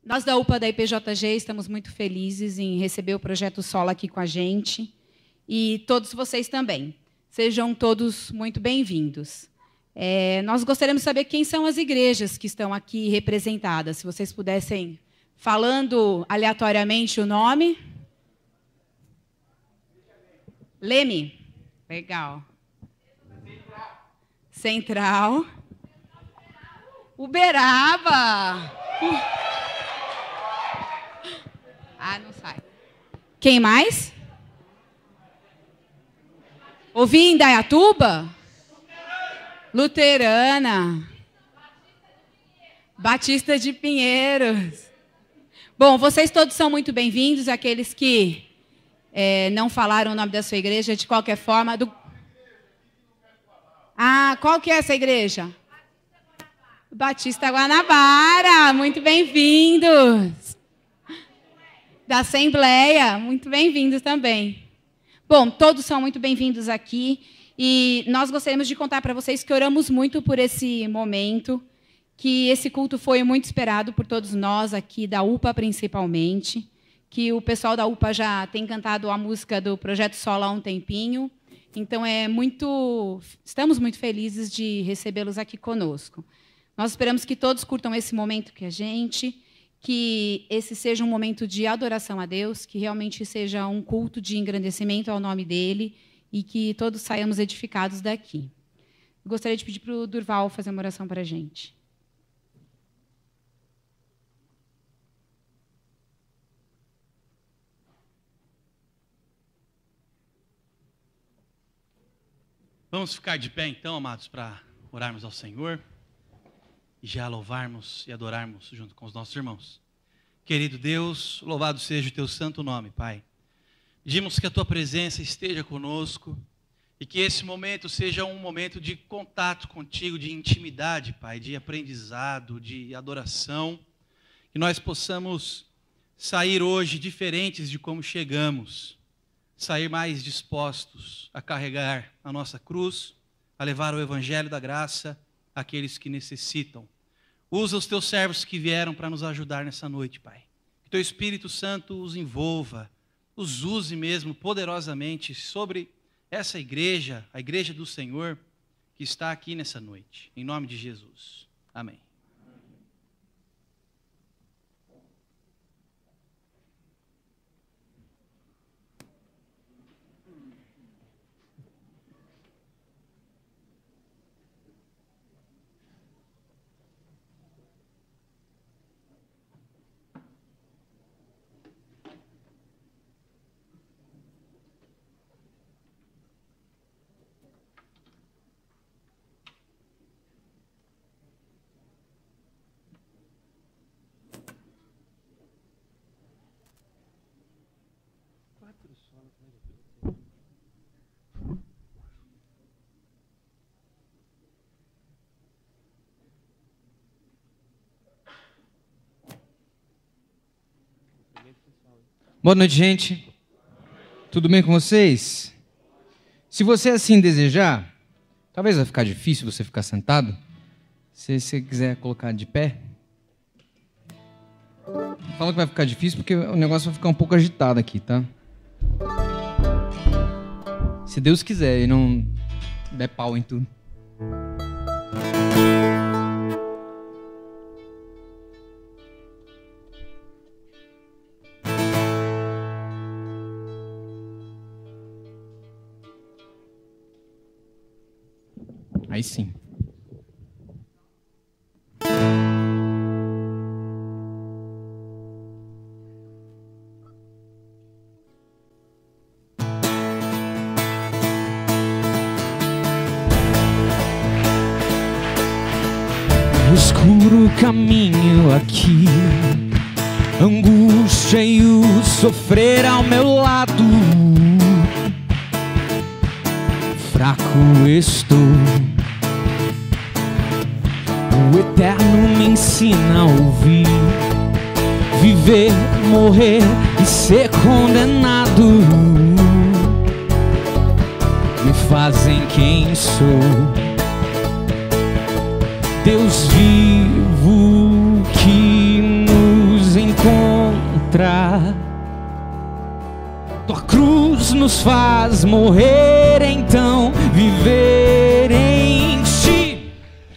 Nós da UPA da IPJG estamos muito felizes em receber o Projeto Solo aqui com a gente e todos vocês também. Sejam todos muito bem-vindos. Nós gostaríamos de saber quem são as igrejas que estão aqui representadas. Se vocês pudessem, falando aleatoriamente o nome. Leme. Legal. Central. Uberaba. Não sai. Quem mais? Ouvi em Indaiatuba? Luterana. Batista de Pinheiros. Bom, vocês todos são muito bem-vindos, aqueles que não falaram o nome da sua igreja, de qualquer forma. Qual que é essa igreja? Batista Guanabara, muito bem-vindos. Da Assembleia, muito bem-vindos também. Bom, todos são muito bem-vindos aqui e nós gostaríamos de contar para vocês que oramos muito por esse momento, que esse culto foi muito esperado por todos nós aqui da UPA principalmente, que o pessoal da UPA já tem cantado a música do Projeto Solo há um tempinho, então estamos muito felizes de recebê-los aqui conosco. Nós esperamos que todos curtam esse momento que que esse seja um momento de adoração a Deus, que realmente seja um culto de engrandecimento ao nome dEle e que todos saiamos edificados daqui. Gostaria de pedir para o Durval fazer uma oração para a gente. Vamos ficar de pé, então, amados, para orarmos ao Senhor e já louvarmos e adorarmos junto com os nossos irmãos. Querido Deus, louvado seja o teu santo nome, Pai. Pedimos que a tua presença esteja conosco e que esse momento seja um momento de contato contigo, de intimidade, Pai, de aprendizado, de adoração. Que nós possamos sair hoje diferentes de como chegamos, sair mais dispostos a carregar a nossa cruz, a levar o evangelho da graça àqueles que necessitam. Usa os teus servos que vieram para nos ajudar nessa noite, Pai. Que teu Espírito Santo os envolva, os use mesmo poderosamente sobre essa igreja, a igreja do Senhor, que está aqui nessa noite. Em nome de Jesus. Amém. Boa noite, gente. Tudo bem com vocês? Se você assim desejar, talvez vai ficar difícil você ficar sentado. Se você quiser colocar de pé. Fala que vai ficar difícil porque o negócio vai ficar um pouco agitado aqui, tá? Se Deus quiser e não der pau em tudo. Aí sim. No escuro caminho aqui, angústia e o sofrer ao meu lado. Fraco estou, o Eterno me ensina a ouvir, viver, morrer e ser condenado. Me fazem quem sou, Deus vivo que nos nos faz morrer, então viver em ti.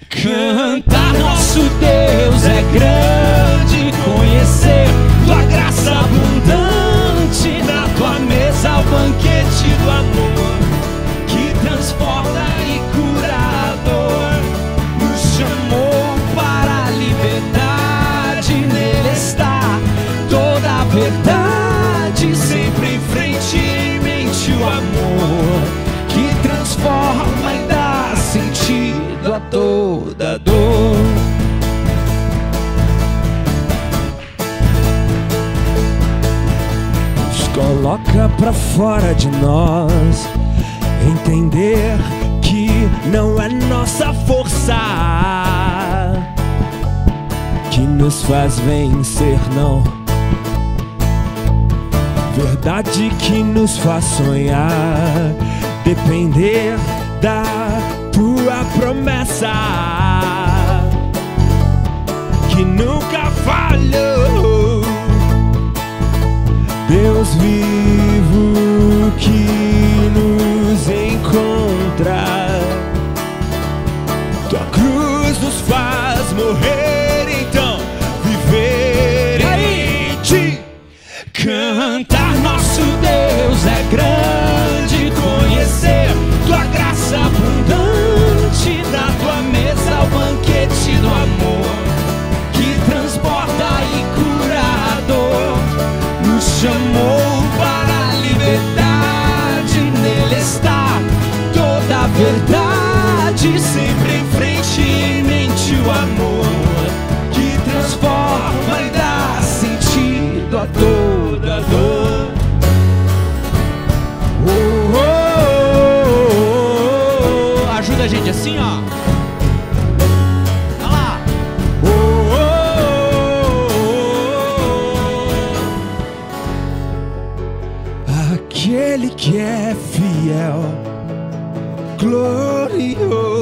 Cantar nosso Deus é grande, conhecer tua graça abundante, na tua mesa o banquete do amor que transforma e cura a dor. Nos chamou para a liberdade, nele está toda a verdade, sempre em frente, em mente o amor que transforma e dá sentido a toda dor. Nos coloca pra fora de nós, entender que não é nossa força que nos faz vencer, não. Verdade que nos faz sonhar, depender da tua promessa que nunca falhou. Deus vivo que nos encontra, tua cruz nos faz morrer, então viver em ti. Cantar nosso Deus é grande, conhecer tua graça abundante, na tua mesa o banquete do amor que transporta e cura a dor. Nos chamou para a liberdade, nele está toda a verdade, sempre em frente, em mente o amor que transforma e dá sentido a toda dor. Oh, oh, oh, oh. Ajuda a gente assim, ó. Olha lá. Oh, oh, oh, oh. Aquele que é fiel, glorioso,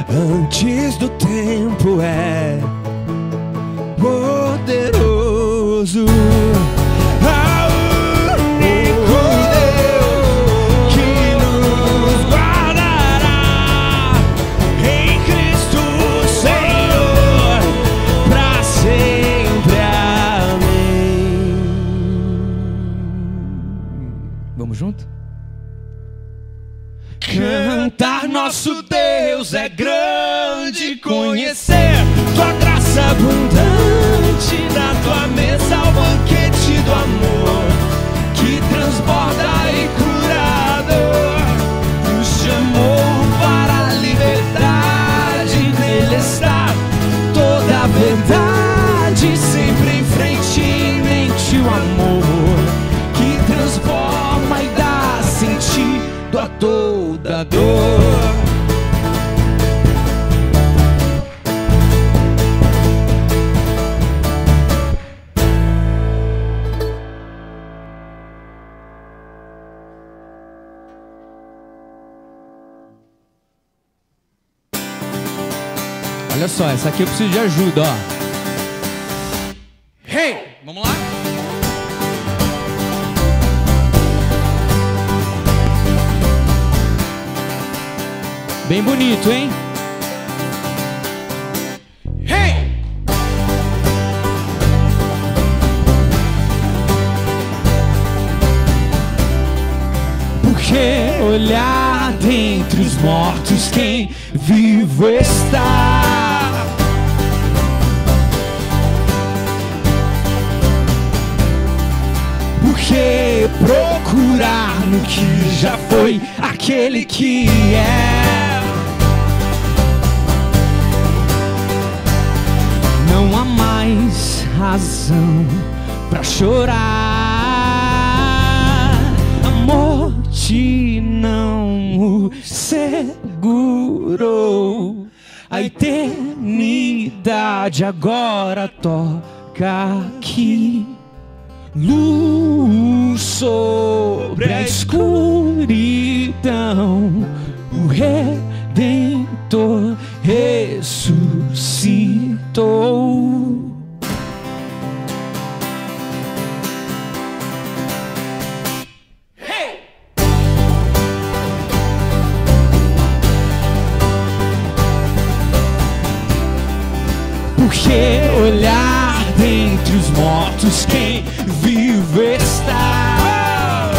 antes do tempo é poderoso. Ao único Deus que nos guardará em Cristo Senhor pra sempre. Amém. Vamos junto? Cantar nosso Deus é grande, conhecer tua graça abundante, na tua mesa o banquete do amor que transborda e cura a dor. Nos chamou para a liberdade, nele está toda a verdade, sempre em frente, em mente o amor que transforma e dá sentido a toda dor. Olha só, essa aqui eu preciso de ajuda, ó. Hey! Vamos lá? Bem bonito, hein? Hey! Porque olhar dentre os mortos quem vivo está. Porque procurar no que já foi aquele que é. Não há mais razão pra chorar. A morte não o segurou. A eternidade agora toca aqui. Luz sobre a escuridão, o Redentor ressuscitou. Porque olhar dentre os mortos, quem vive está.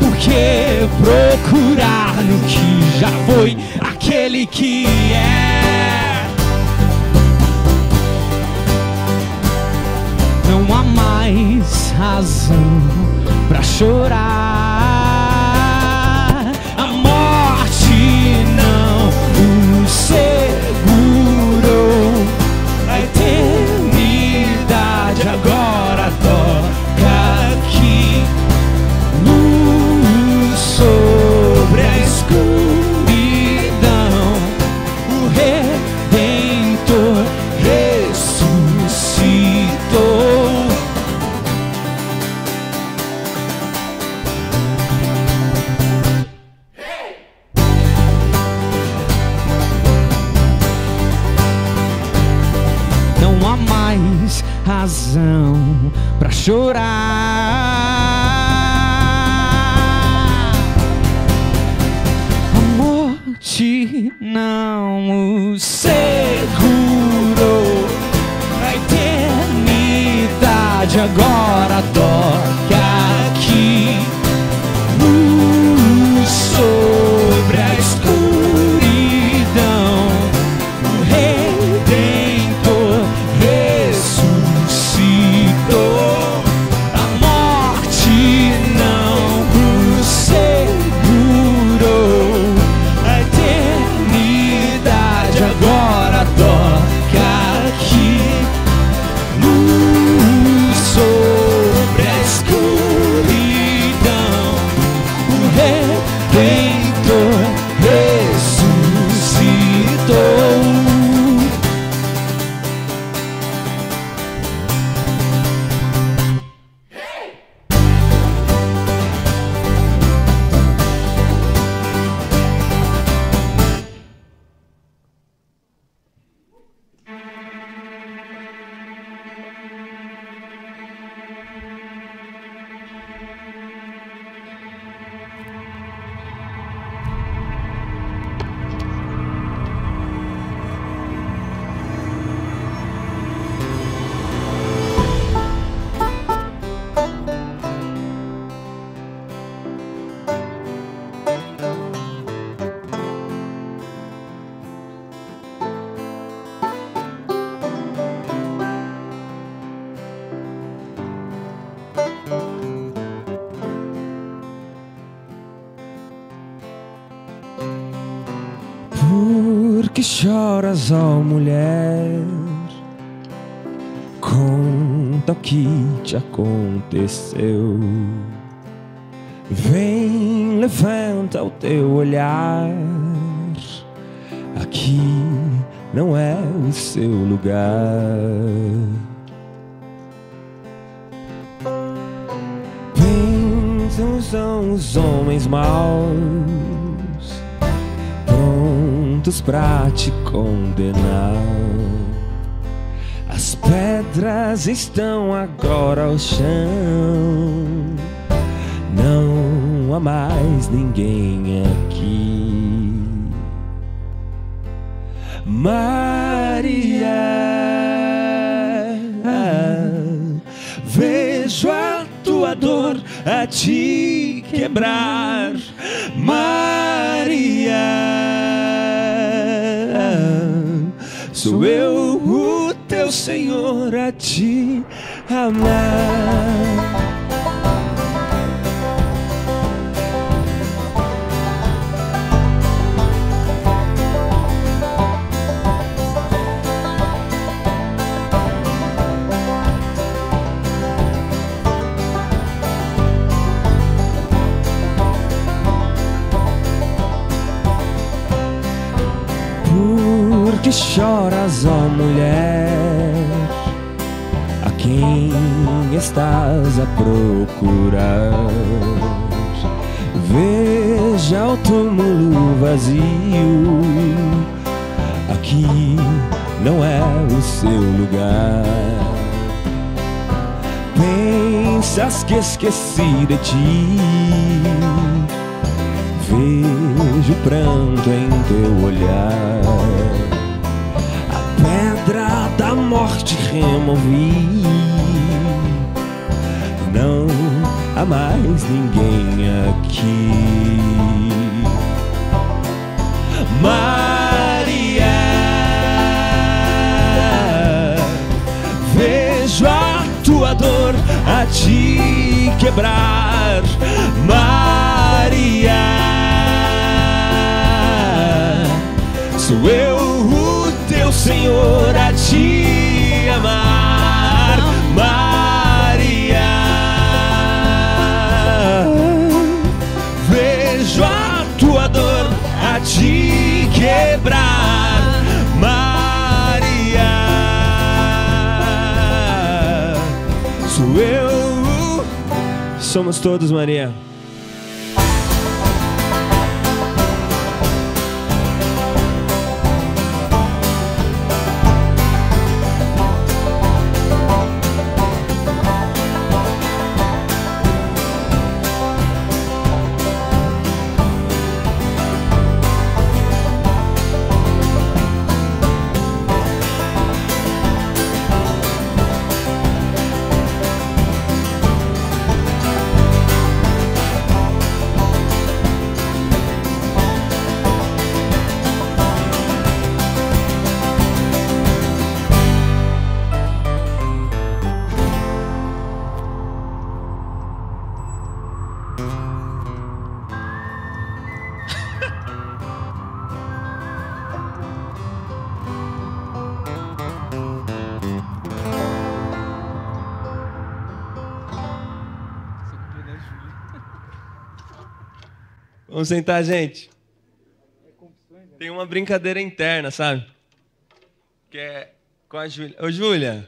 Porque procurar no que já foi aquele que é. Não há mais razão pra chorar. A morte não o segurou. A eternidade agora toca aqui. Luz sobre a escuridão. O Redentor ressuscitou. Razão pra chorar. A morte não o segurou. A eternidade agora toca aqui. Luz sobre a escuridão. O Redentor ressuscitou. A morte não o segurou. A eternidade agora toca aqui. Luz sobre a escuridão. O Redentor ressuscitou. Por que choras, ó mulher? Conta o que te aconteceu. Vem, levanta o teu olhar. Aqui não é o seu lugar. Bênçãos são os homens maus, prontos pra te condenar. As pedras estão agora ao chão. Não há mais ninguém aqui. Maria, vejo a tua dor a te quebrar. Maria, sou eu o teu Senhor a te amar. Por que choras, ó mulher? A quem estás a procurar? Veja o túmulo vazio. Aqui não é o seu lugar. Pensas que esqueci de ti. vejo pranto em teu olhar. A pedra da morte removi, não há mais ninguém aqui. Maria, vejo a tua dor a te quebrar. Maria, sou eu o teu Senhor a te amar. Maria, vejo a tua dor a te quebrar. Maria, sou eu. Somos todos Maria. Vamos sentar, gente. Tem uma brincadeira interna, sabe? Que é com a Júlia. Ô, Júlia,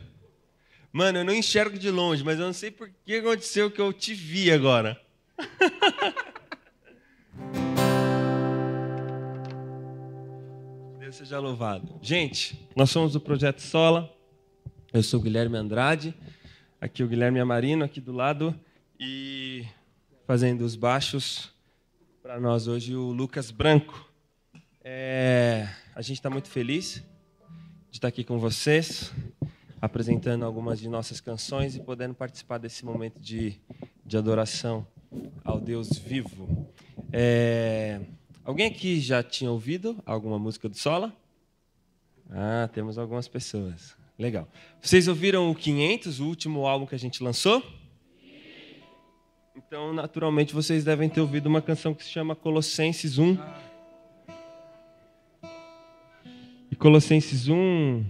mano, eu não enxergo de longe, mas eu não sei por que aconteceu que eu te vi agora. Deus seja louvado. Gente, nós somos do Projeto Sola. Eu sou o Guilherme Andrade. Aqui o Guilherme Amarino, aqui do lado. E fazendo os baixos para nós hoje o Lucas Branco. A gente está muito feliz de estar aqui com vocês, apresentando algumas de nossas canções e podendo participar desse momento de adoração ao Deus vivo. Alguém aqui já tinha ouvido alguma música do Sola? Ah, temos algumas pessoas. Legal. Vocês ouviram o 500, o último álbum que a gente lançou? Então, naturalmente, vocês devem ter ouvido uma canção que se chama Colossenses 1. E Colossenses 1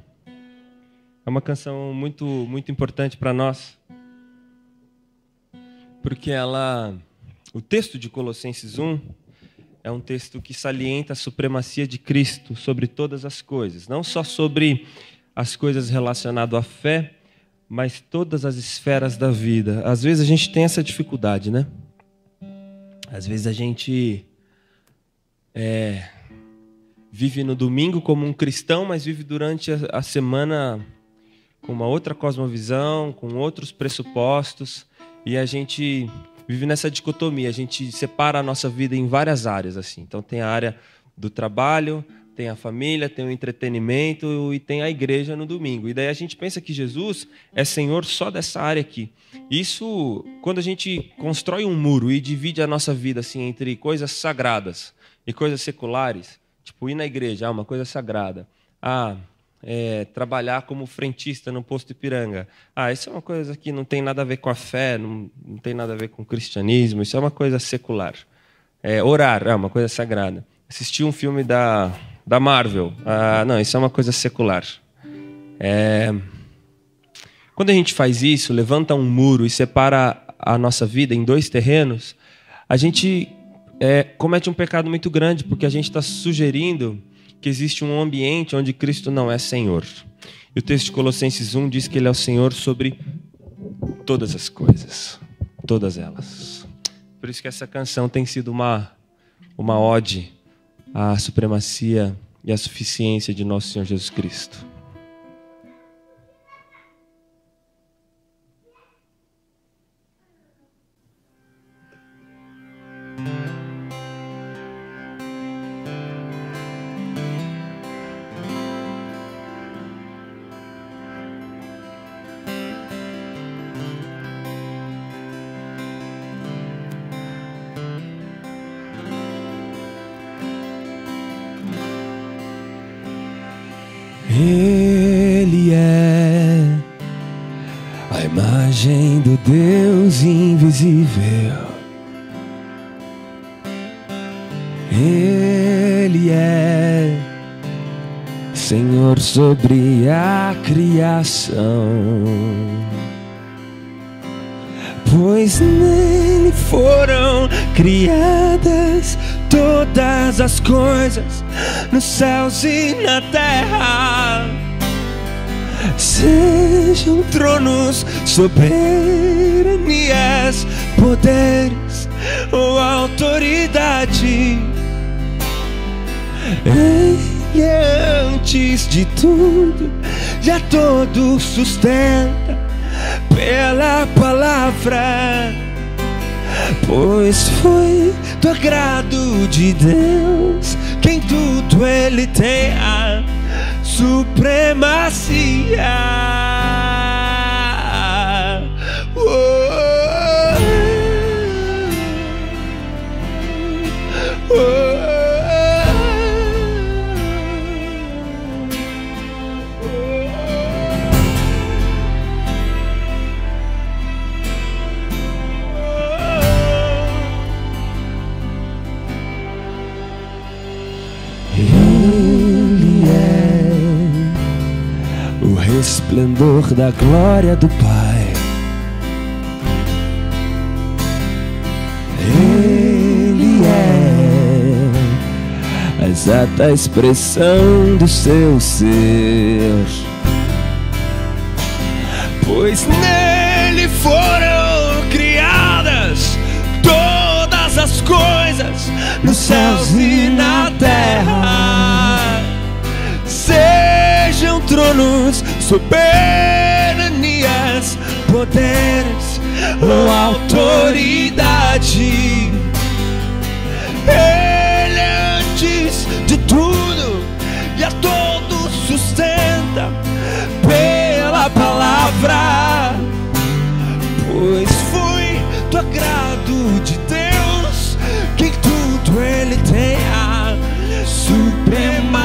é uma canção muito, muito importante para nós. Porque o texto de Colossenses 1 é um texto que salienta a supremacia de Cristo sobre todas as coisas. Não só sobre as coisas relacionadas à fé, mas todas as esferas da vida. Às vezes a gente tem essa dificuldade, né? Às vezes a gente vive no domingo como um cristão, mas vive durante a semana com uma outra cosmovisão, com outros pressupostos, e a gente vive nessa dicotomia. A gente separa a nossa vida em várias áreas, assim. Então tem a área do trabalho, tem a família, tem o entretenimento e tem a igreja no domingo. E daí a gente pensa que Jesus é Senhor só dessa área aqui. Isso, quando a gente constrói um muro e divide a nossa vida assim entre coisas sagradas e coisas seculares, tipo ir na igreja, uma coisa sagrada. Trabalhar como frentista no posto Ipiranga. Isso é uma coisa que não tem nada a ver com a fé, não tem nada a ver com o cristianismo, isso é uma coisa secular. Orar é uma coisa sagrada. Assistir um filme da Marvel. Não, isso é uma coisa secular. Quando a gente faz isso, levanta um muro e separa a nossa vida em dois terrenos, a gente comete um pecado muito grande, porque a gente está sugerindo que existe um ambiente onde Cristo não é Senhor. E o texto de Colossenses 1 diz que Ele é o Senhor sobre todas as coisas. Todas elas. Por isso que essa canção tem sido uma ode à supremacia e à suficiência de nosso Senhor Jesus Cristo. Ele é a imagem do Deus invisível. Ele é Senhor sobre a criação, pois nele foram criadas todas as coisas, nos céus e na terra. Sejam tronos, soberanias, poderes ou autoridade, Ele é antes de tudo, já todo sustenta pela palavra, pois foi do agrado de Deus que em tudo Ele tem a supremacia. Ele é o resplendor da glória do Pai. Ele é a exata expressão do seu ser, pois nele foram criadas todas as coisas, nos céus e na terra. Sejam tronos, soberanias, poderes ou autoridade, Ele é antes de tudo e a todos sustenta pela palavra, pois foi do agrado de Deus que em tudo Ele tem a supremacia.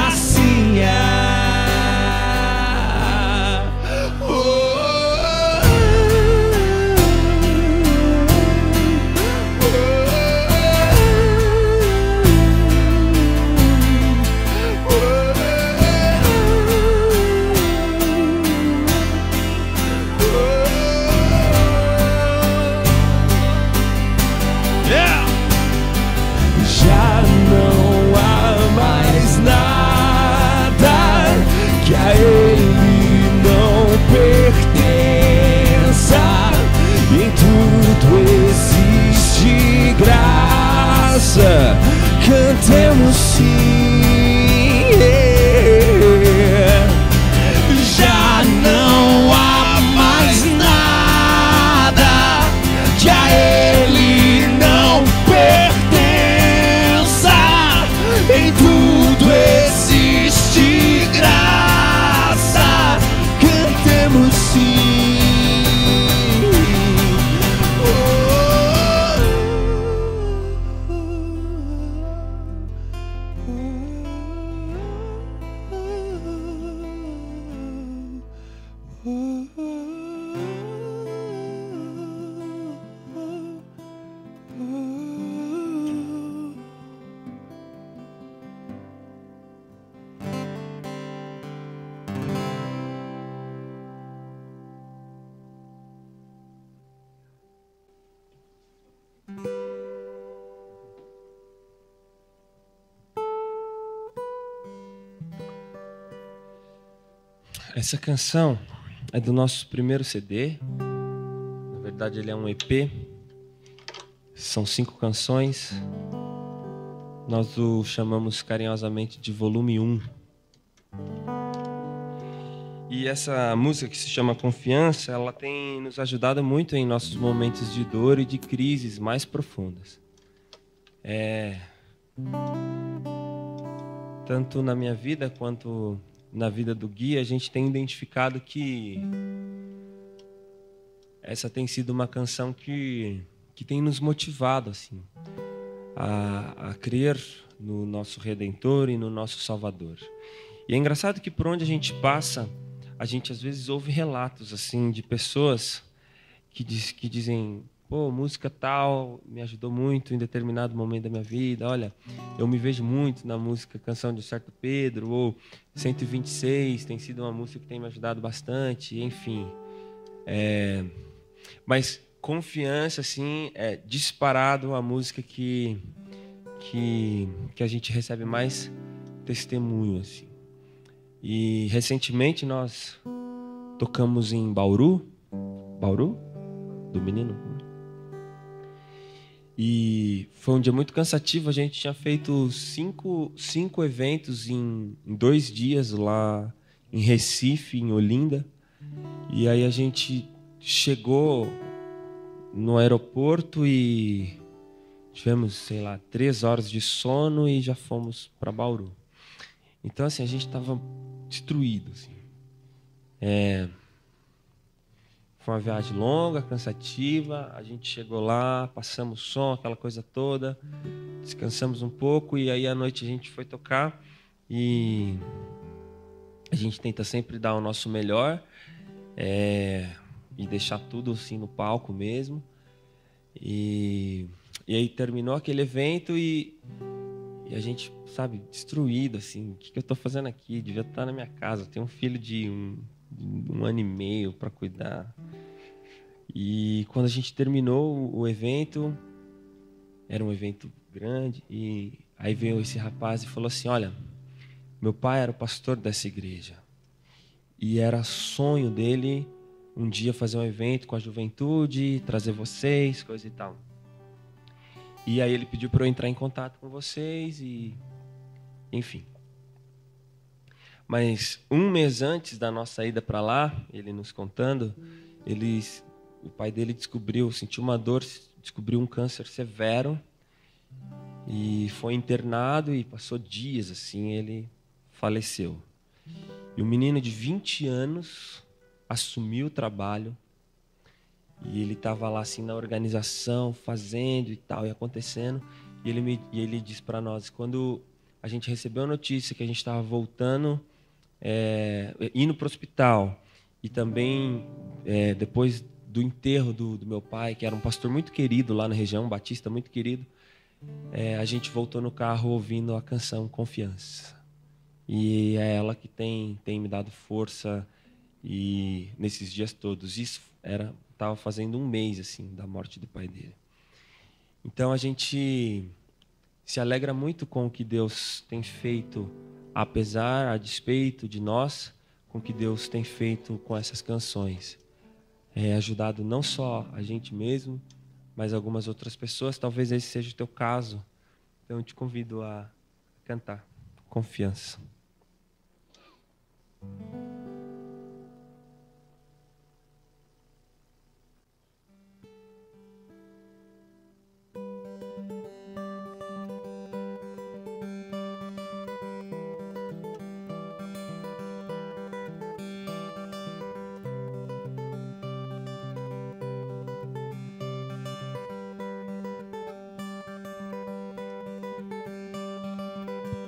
Cantemos sim, já não há mais nada que a Ele não pertença, em tudo existe graça, cantemos sim. Essa canção é do nosso primeiro CD. Na verdade, ele é um EP. São 5 canções. Nós o chamamos carinhosamente de volume 1. E essa música, que se chama Confiança, ela tem nos ajudado muito em nossos momentos de dor e de crises mais profundas. Tanto na minha vida quanto na vida do Gui, a gente tem identificado que essa tem sido uma canção que tem nos motivado assim, a crer no nosso Redentor e no nosso Salvador. E é engraçado que por onde a gente passa, a gente às vezes ouve relatos assim de pessoas que dizem: pô, música tal me ajudou muito em determinado momento da minha vida. Olha, eu me vejo muito na música Canção de Certo Pedro, ou 126, tem sido uma música que tem me ajudado bastante, enfim. Mas Confiança, assim, é disparado a música que a gente recebe mais testemunho, assim. E recentemente nós tocamos em Bauru, do menino. E foi um dia muito cansativo. A gente tinha feito cinco eventos em 2 dias lá em Recife, em Olinda. E aí a gente chegou no aeroporto e tivemos, sei lá, 3 horas de sono e já fomos para Bauru. Então, assim, a gente estava destruído, assim. Foi uma viagem longa, cansativa. A gente chegou lá, passamos som, aquela coisa toda, descansamos um pouco e aí à noite a gente foi tocar e a gente tenta sempre dar o nosso melhor e deixar tudo assim no palco mesmo. E aí terminou aquele evento e a gente, sabe, destruído, assim. O que eu estou fazendo aqui? Devia estar na minha casa. Eu tenho um filho de um ano e meio para cuidar. E quando a gente terminou o evento, era um evento grande, e aí veio esse rapaz e falou assim: olha, meu pai era o pastor dessa igreja e era sonho dele um dia fazer um evento com a juventude, trazer vocês, coisa e tal. E aí ele pediu para eu entrar em contato com vocês e enfim. Mas 1 mês antes da nossa ida para lá, ele nos contando, o pai dele sentiu uma dor, descobriu um câncer severo e foi internado e passou dias assim, ele faleceu. E um menino de 20 anos assumiu o trabalho e ele estava lá assim na organização, fazendo e tal, e acontecendo. E ele disse para nós, quando a gente recebeu a notícia que a gente estava voltando, indo para o hospital, e também depois do enterro do meu pai, que era um pastor muito querido lá na região, um batista muito querido, a gente voltou no carro ouvindo a canção Confiança. E é ela que tem me dado força e nesses dias todos. Isso estava fazendo 1 mês assim da morte do pai dele. Então a gente se alegra muito com o que Deus tem feito, a despeito de nós, com o que Deus tem feito com essas canções. Ajudado não só a gente mesmo, mas algumas outras pessoas. Talvez esse seja o teu caso. Então eu te convido a cantar Confiança.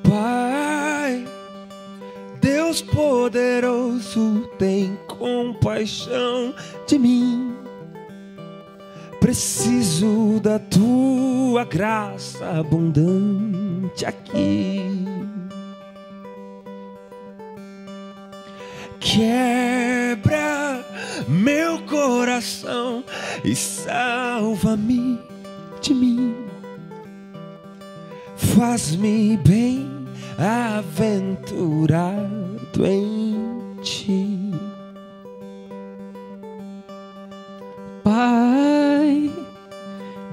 Pai, Deus poderoso, tem compaixão de mim. Preciso da tua graça abundante aqui. Quebra meu coração e salva-me de mim. Faz-me bem aventurado em ti. Pai,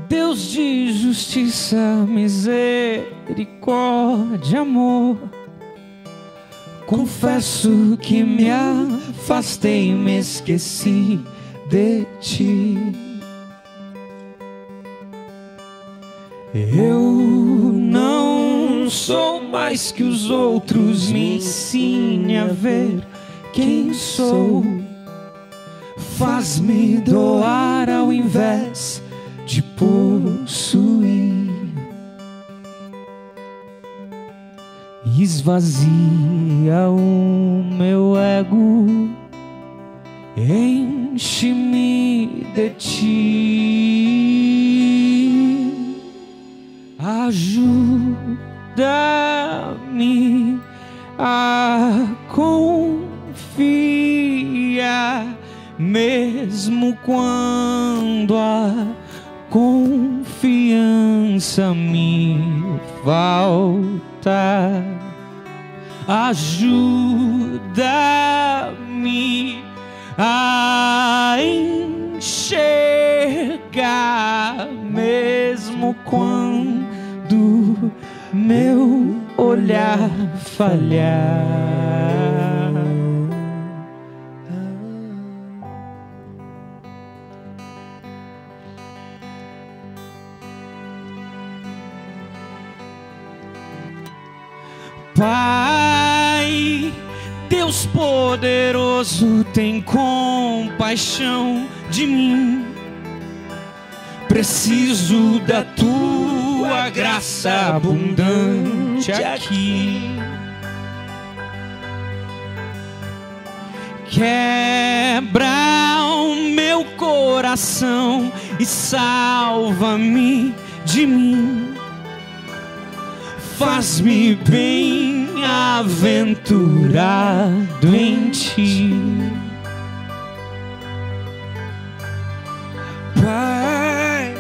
Deus de justiça, misericórdia, amor, confesso que me afastei, me esqueci de ti. Eu não sou mais que os outros, me ensine a ver quem sou. Faz-me doar ao invés de possuir. E esvazia o meu ego, enche-me de ti, ajuda-me a confiar, mesmo quando a confiança me falta. Ajuda-me a enxergar, mesmo quando meu olhar falhar. Pai, Deus poderoso, tem compaixão de mim. Preciso da tua graça abundante aqui. Quebra o meu coração e salva-me de mim. Faz-me bem-aventurado em ti. Pai,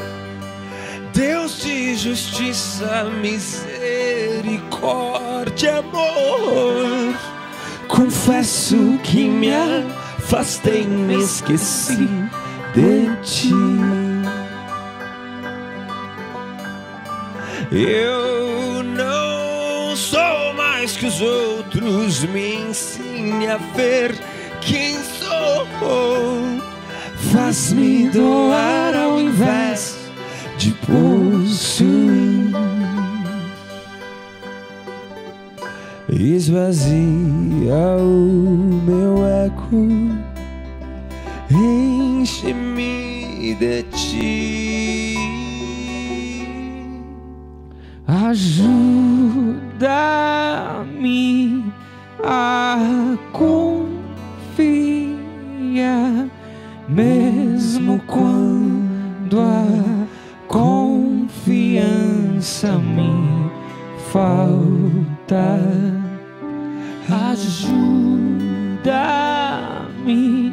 Deus de justiça, misericórdia, amor, Confesso que me afastei, me esqueci de ti. eu não sou mais que os outros, me ensine a ver quem sou. Faz-me doar ao invés de possuir. Esvazia o meu eco, enche-me de ti. Ajuda-me a confiar, mesmo quando a confiança me falta. Ajuda-me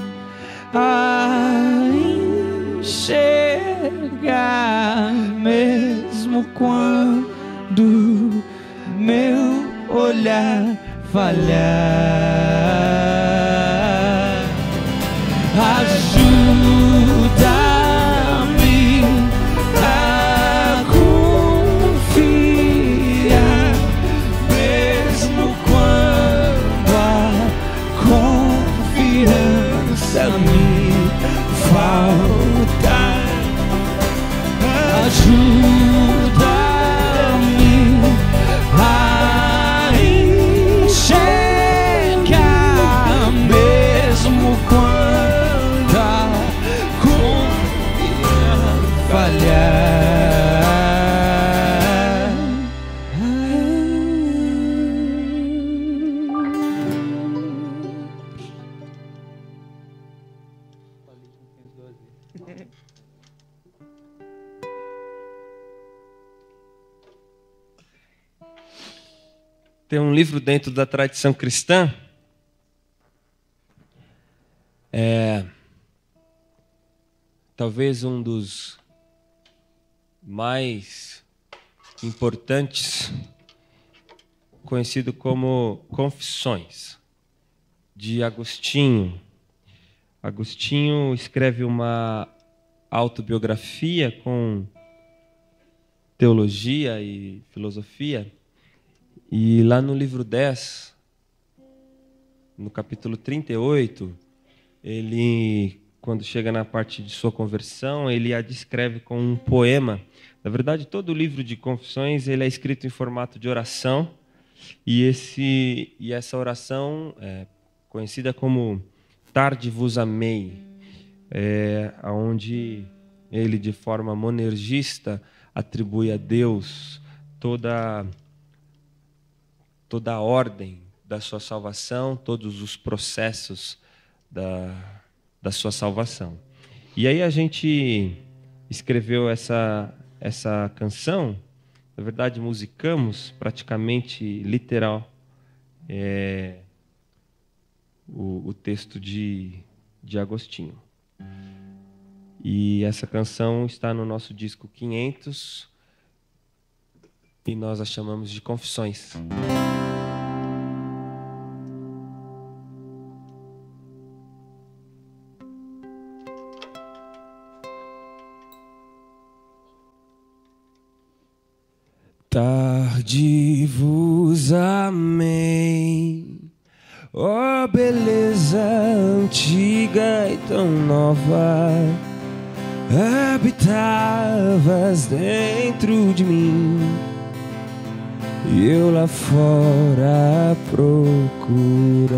a enxergar, mesmo quando meu olhar falhar. Ajuda-me a confiar, mesmo quando a confiança me falta. Ajuda-me a enxergar, mesmo quando a confiança falhar. Tem um livro dentro da tradição cristã, talvez um dos mais importantes, conhecido como Confissões, de Agostinho. Agostinho escreve uma autobiografia com teologia e filosofia. E lá no livro 10, no capítulo 38, ele, quando chega na parte de sua conversão, ele a descreve com um poema. Na verdade, todo o livro de Confissões ele é escrito em formato de oração, e essa oração é conhecida como Tarde vos amei, onde ele, de forma monergista, atribui a Deus toda toda a ordem da sua salvação, todos os processos da sua salvação. E aí a gente escreveu essa canção, na verdade musicamos praticamente literal o texto de Agostinho. E essa canção está no nosso disco 500 e nós a chamamos de Confissões. Tarde vos amei, ó beleza antiga e tão nova, habitavas dentro de mim e eu lá fora a procurar.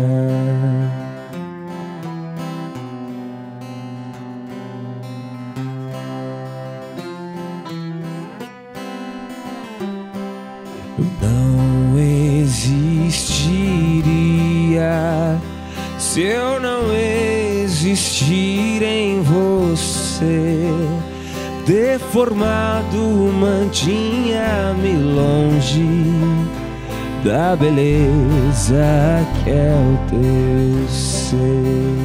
Não existiria se eu não existir em você. Deformado mantinha-me longe da beleza que é o teu ser.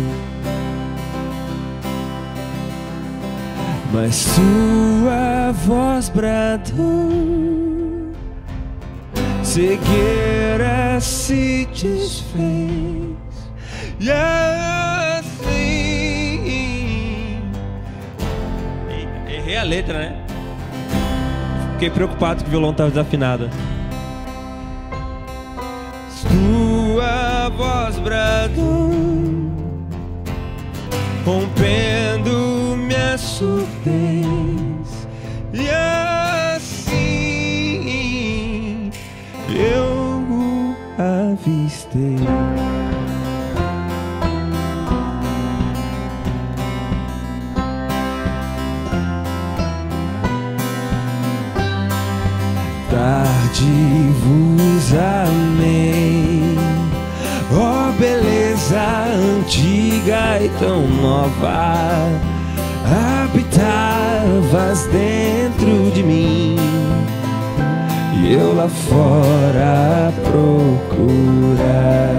Mas sua voz bradou, cegueira se desfez, e assim... Errei a letra, né? Fiquei preocupado que o violão estava desafinado. Sua voz bradou, rompendo minha surdez, e assim eu o avistei. Tarde vos amei, ó beleza antiga e tão nova, habitavas dentro de mim e eu lá fora a procurar.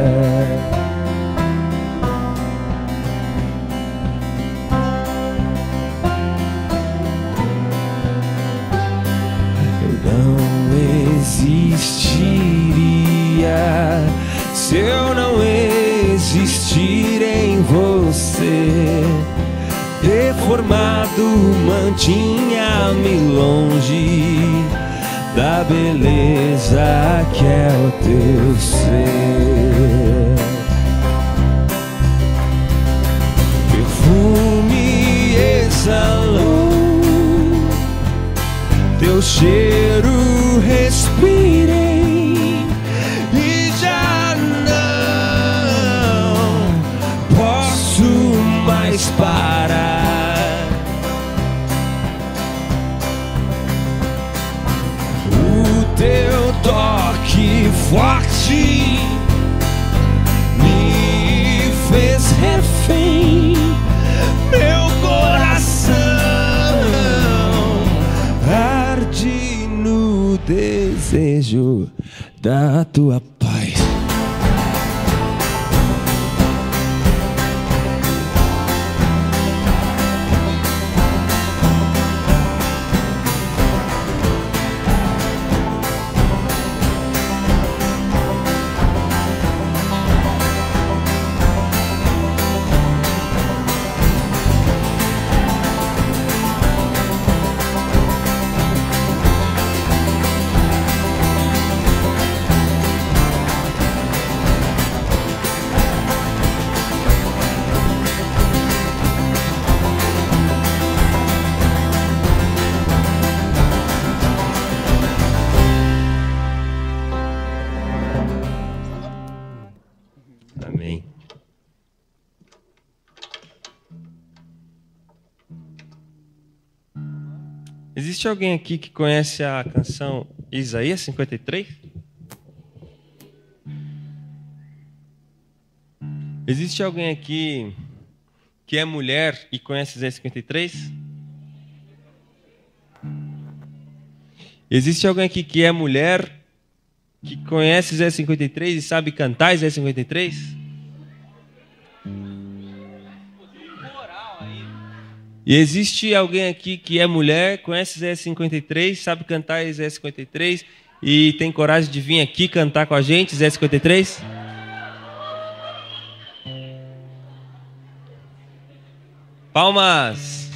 Existiria se eu não existir em você. Deformado mantinha-me longe da beleza que é o teu ser. Perfume exalou, teu cheiro respirei e já não posso mais parar. O teu toque forte me fez refém, meu coração arde no desejo da tua paz. Amém. Existe alguém aqui que conhece a canção Isaías 53? Existe alguém aqui que é mulher e conhece Isaías 53? Existe alguém aqui que é mulher, que conhece Isaías 53 e sabe cantar Isaías 53? E existe alguém aqui que é mulher, conhece Isaías 53, sabe cantar Isaías 53 e tem coragem de vir aqui cantar com a gente Isaías 53? Palmas!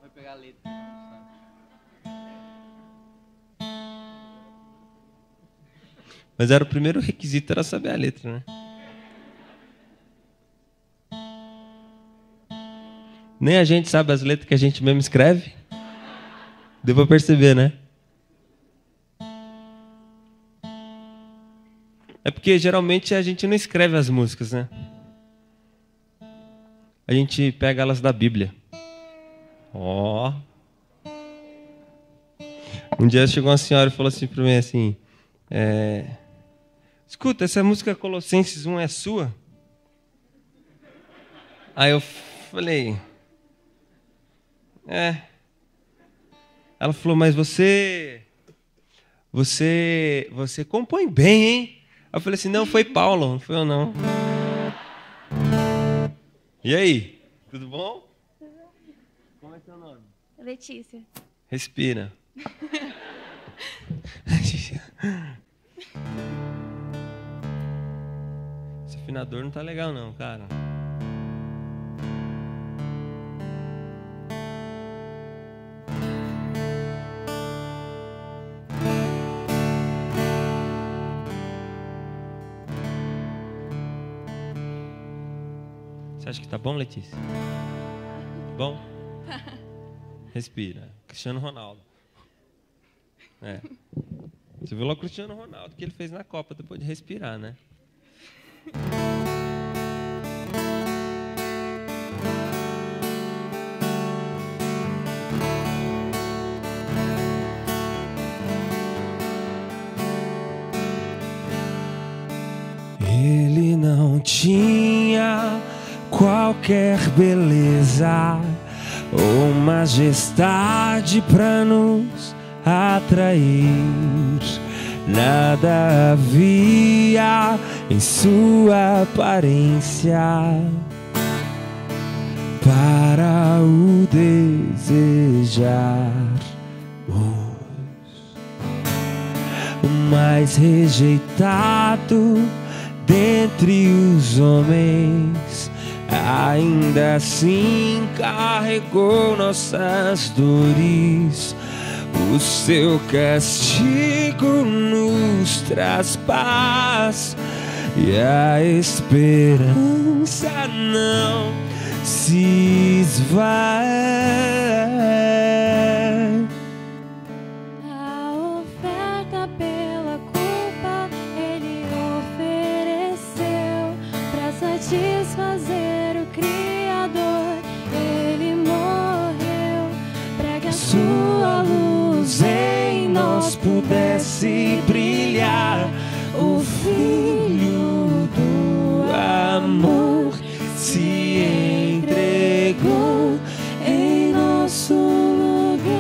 Vai pegar a letra. Mas era o primeiro requisito, era saber a letra, né? Nem a gente sabe as letras que a gente mesmo escreve. Deu pra perceber, né? É porque geralmente a gente não escreve as músicas, né? A gente pega elas da Bíblia. Ó. Um dia chegou uma senhora e falou assim pra mim assim: escuta, essa música Colossenses 1 é sua? Aí eu falei: Ela falou: mas você compõe bem, hein? Eu falei assim: não, foi Paulo, não foi eu não. E aí, tudo bom? Como é seu nome? Letícia. Respira. Esse afinador não tá legal não, cara. Você acha que tá bom, Letícia? Bom? Respira. Cristiano Ronaldo. Você viu lá o Cristiano Ronaldo que ele fez na Copa depois de respirar, né? Ele não tinha qualquer beleza ou majestade pra nos atrair. Nada havia em sua aparência para o desejar. O mais rejeitado dentre os homens, ainda assim carregou nossas dores. O seu castigo nos traz paz e a esperança não se esvai. A oferta pela culpa ele ofereceu para satisfazer o Criador. Ele morreu para que a sua luz em nós pudesse brilhar. O Filho do amor se entregou em nosso lugar.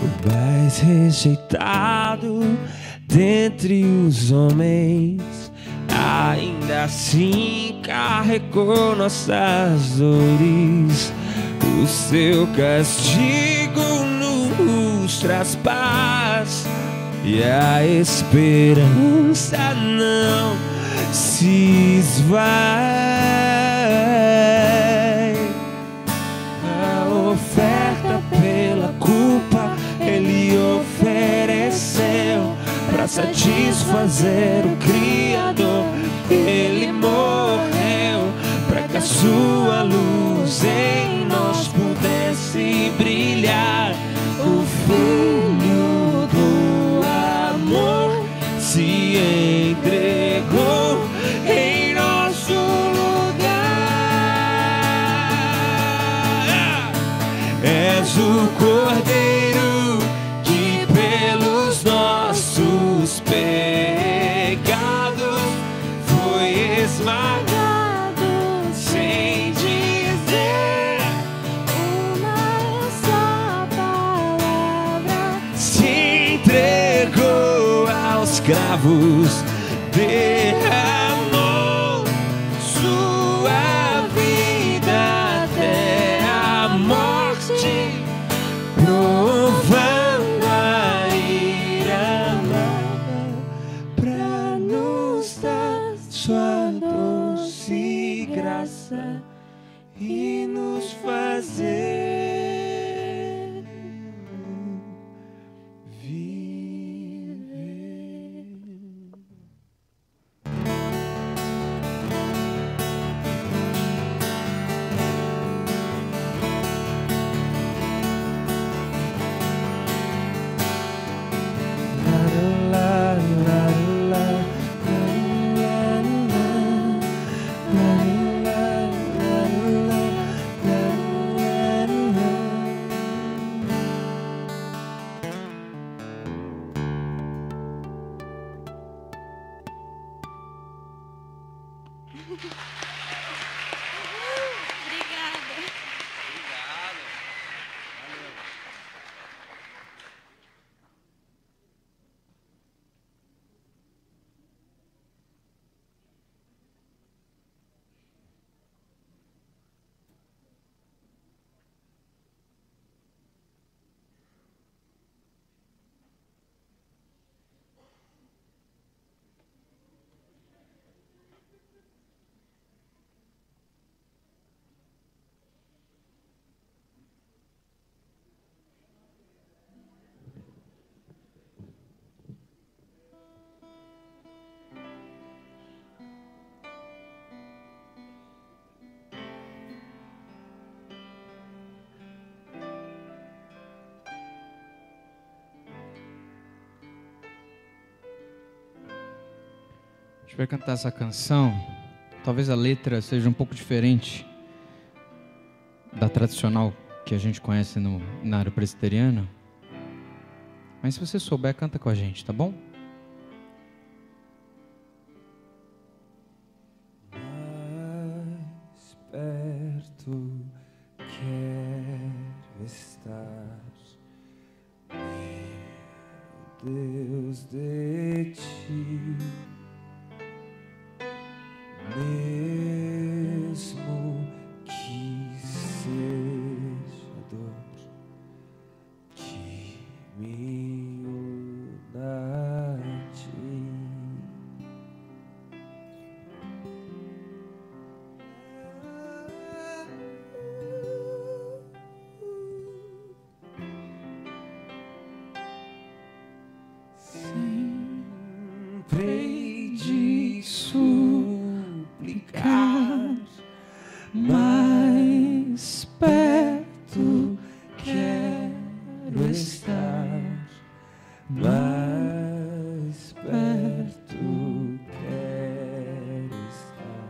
O mais rejeitado dentre os homens, ainda assim carregou nossas dores. O seu castigo nos traz paz e a esperança não se esvai. A oferta pela culpa ele ofereceu para satisfazer o Criador. Ele morreu para que a sua luz em brilhar. O Filho do amor se entregou em nosso lugar. És o Cordeiro que pelos nossos pecados foi esmagado, sem dizer Uma só palavra. se entregou aos cravos, derramou sua vida até a morte, provando a ira amarga pra nos dar sua doce graça e nos fazer viver. Obrigada. A gente vai cantar essa canção. Talvez a letra seja um pouco diferente da tradicional que a gente conhece na área presbiteriana. Mas se você souber, canta com a gente, tá bom? Mais perto quero estar, meu Deus, de ti, mesmo que seja dor que me una a ti. Sempre hei de suplicar, mais perto quero estar, mais perto quero estar,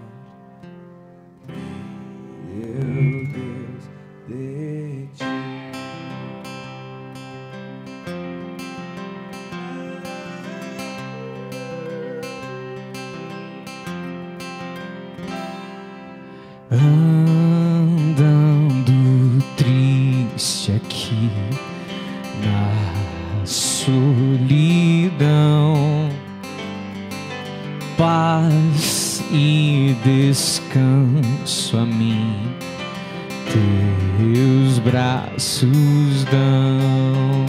meu Deus, de ti. Andando triste aqui na solidão, paz e descanso a mim teus braços dão.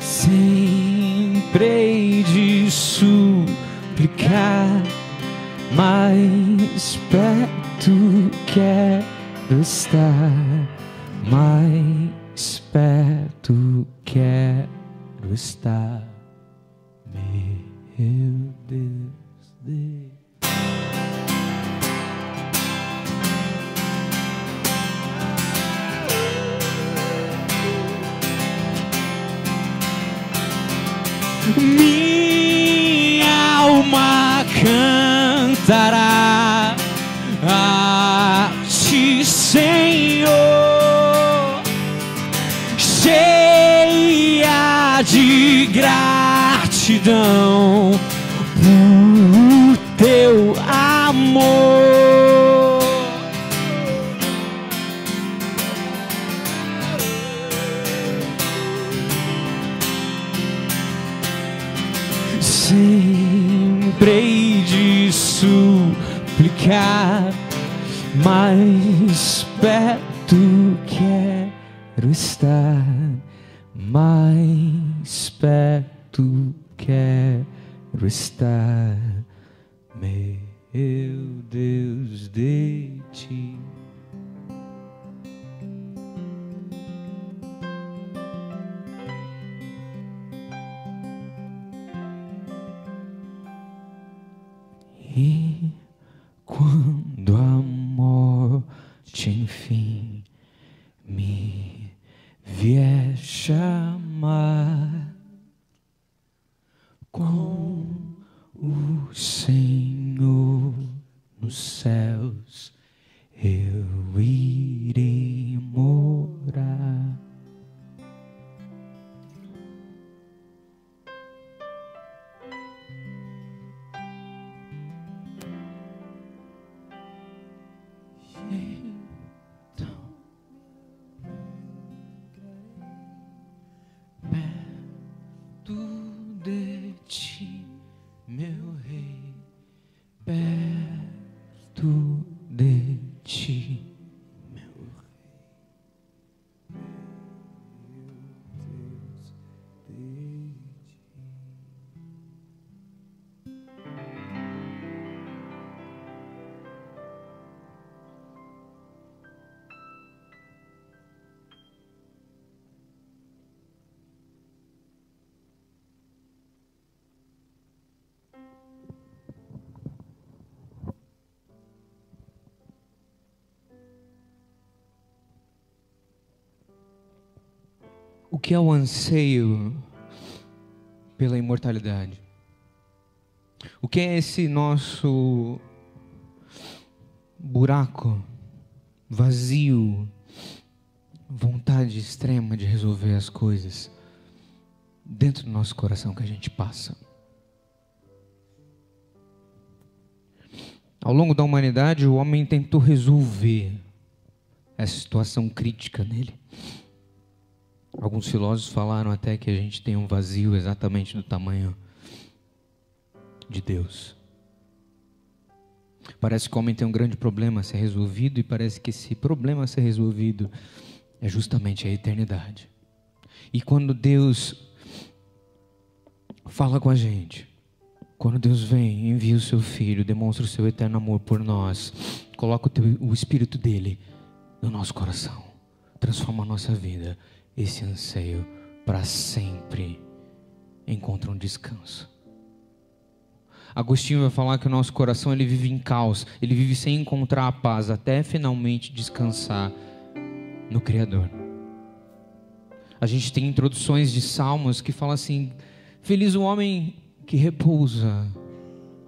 Sempre hei de suplicar, mais perto quero estar, mais perto quero estar, meu Deus de... Minha alma cantará a ti, Senhor, cheia de gratidão por teu amor. Sempre hei de suplicar, mais perto quero estar, mais perto quero estar, meu Deus, de ti. E quando a morte enfim me vier chamar, com o Senhor nos céus eu irei morar. De ti, meu rei, perto de ti, meu rei, meu Deus, de ti. O que é o anseio pela imortalidade? O que é esse nosso buraco, vazio, vontade extrema de resolver as coisas dentro do nosso coração que a gente passa? Ao longo da humanidade, o homem tentou resolver essa situação crítica nele. Alguns filósofos falaram até que a gente tem um vazio exatamente do tamanho de Deus. Parece que o homem tem um grande problema a ser resolvido, e parece que esse problema a ser resolvido é justamente a eternidade. E quando Deus fala com a gente, quando Deus vem, envia o seu Filho, demonstra o seu eterno amor por nós, coloca o Espírito dele no nosso coração, transforma a nossa vida, esse anseio para sempre encontra um descanso. Agostinho vai falar que o nosso coração ele vive em caos, ele vive sem encontrar a paz, até finalmente descansar no Criador. A gente tem introduções de salmos que falam assim: feliz o homem que repousa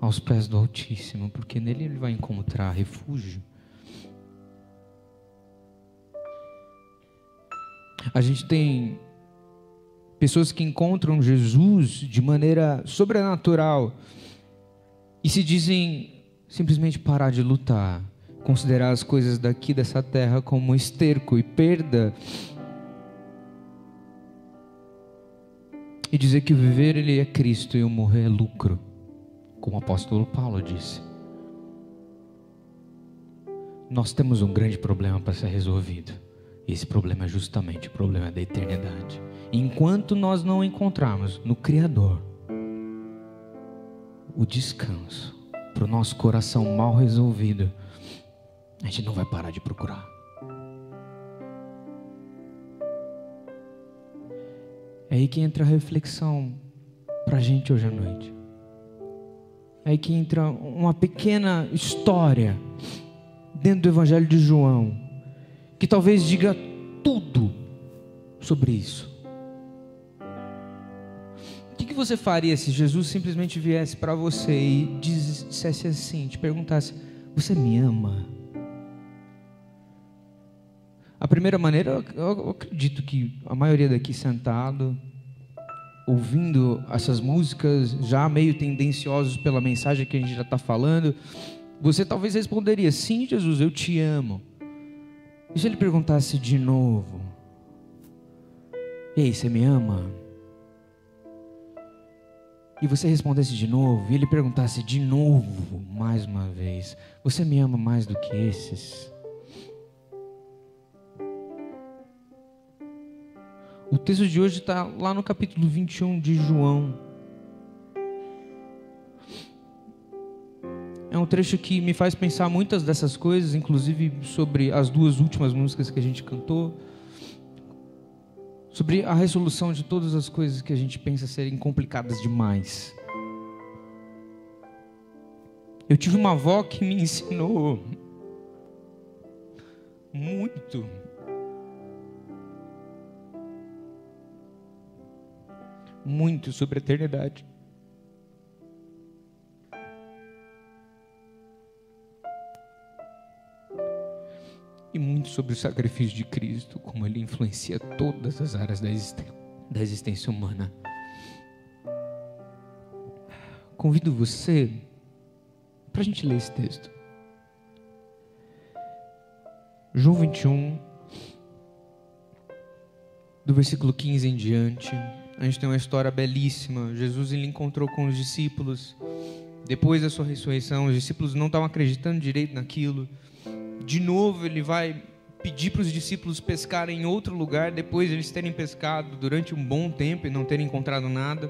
aos pés do Altíssimo, porque nele ele vai encontrar refúgio. A gente tem pessoas que encontram Jesus de maneira sobrenatural e se dizem simplesmente parar de lutar, considerar as coisas daqui dessa terra como esterco e perda, e dizer que o viver ele é Cristo e o morrer é lucro, como o apóstolo Paulo disse. Nós temos um grande problema para ser resolvido. E esse problema é justamente o problema da eternidade. Enquanto nós não encontrarmos no Criador o descanso para o nosso coração mal resolvido, a gente não vai parar de procurar. É aí que entra a reflexão para a gente hoje à noite. aí que entra uma pequena história dentro do Evangelho de João, que talvez diga tudo sobre isso. O que você faria se Jesus simplesmente viesse para você e dissesse assim, te perguntasse: você me ama? A primeira maneira, eu acredito que a maioria daqui sentado, ouvindo essas músicas, já meio tendenciosos pela mensagem que a gente já está falando, você talvez responderia: sim, Jesus, eu te amo. E se ele perguntasse de novo: ei, você me ama? E você respondesse de novo, e ele perguntasse de novo, mais uma vez: você me ama mais do que esses? O texto de hoje está lá no capítulo 21 de João. É um trecho que me faz pensar muitas dessas coisas, inclusive sobre as duas últimas músicas que a gente cantou, sobre a resolução de todas as coisas que a gente pensa serem complicadas demais. Eu tive uma avó que me ensinou muito sobre a eternidade. E muito sobre o sacrifício de Cristo, como ele influencia todas as áreas da existência humana. Convido você para a gente ler esse texto. João 21, do versículo 15 em diante. A gente tem uma história belíssima. Jesus ele encontrou com os discípulos. Depois da sua ressurreição, os discípulos não estavam acreditando direito naquilo. De novo ele vai pedir para os discípulos pescarem em outro lugar, depois eles terem pescado durante um bom tempo e não terem encontrado nada.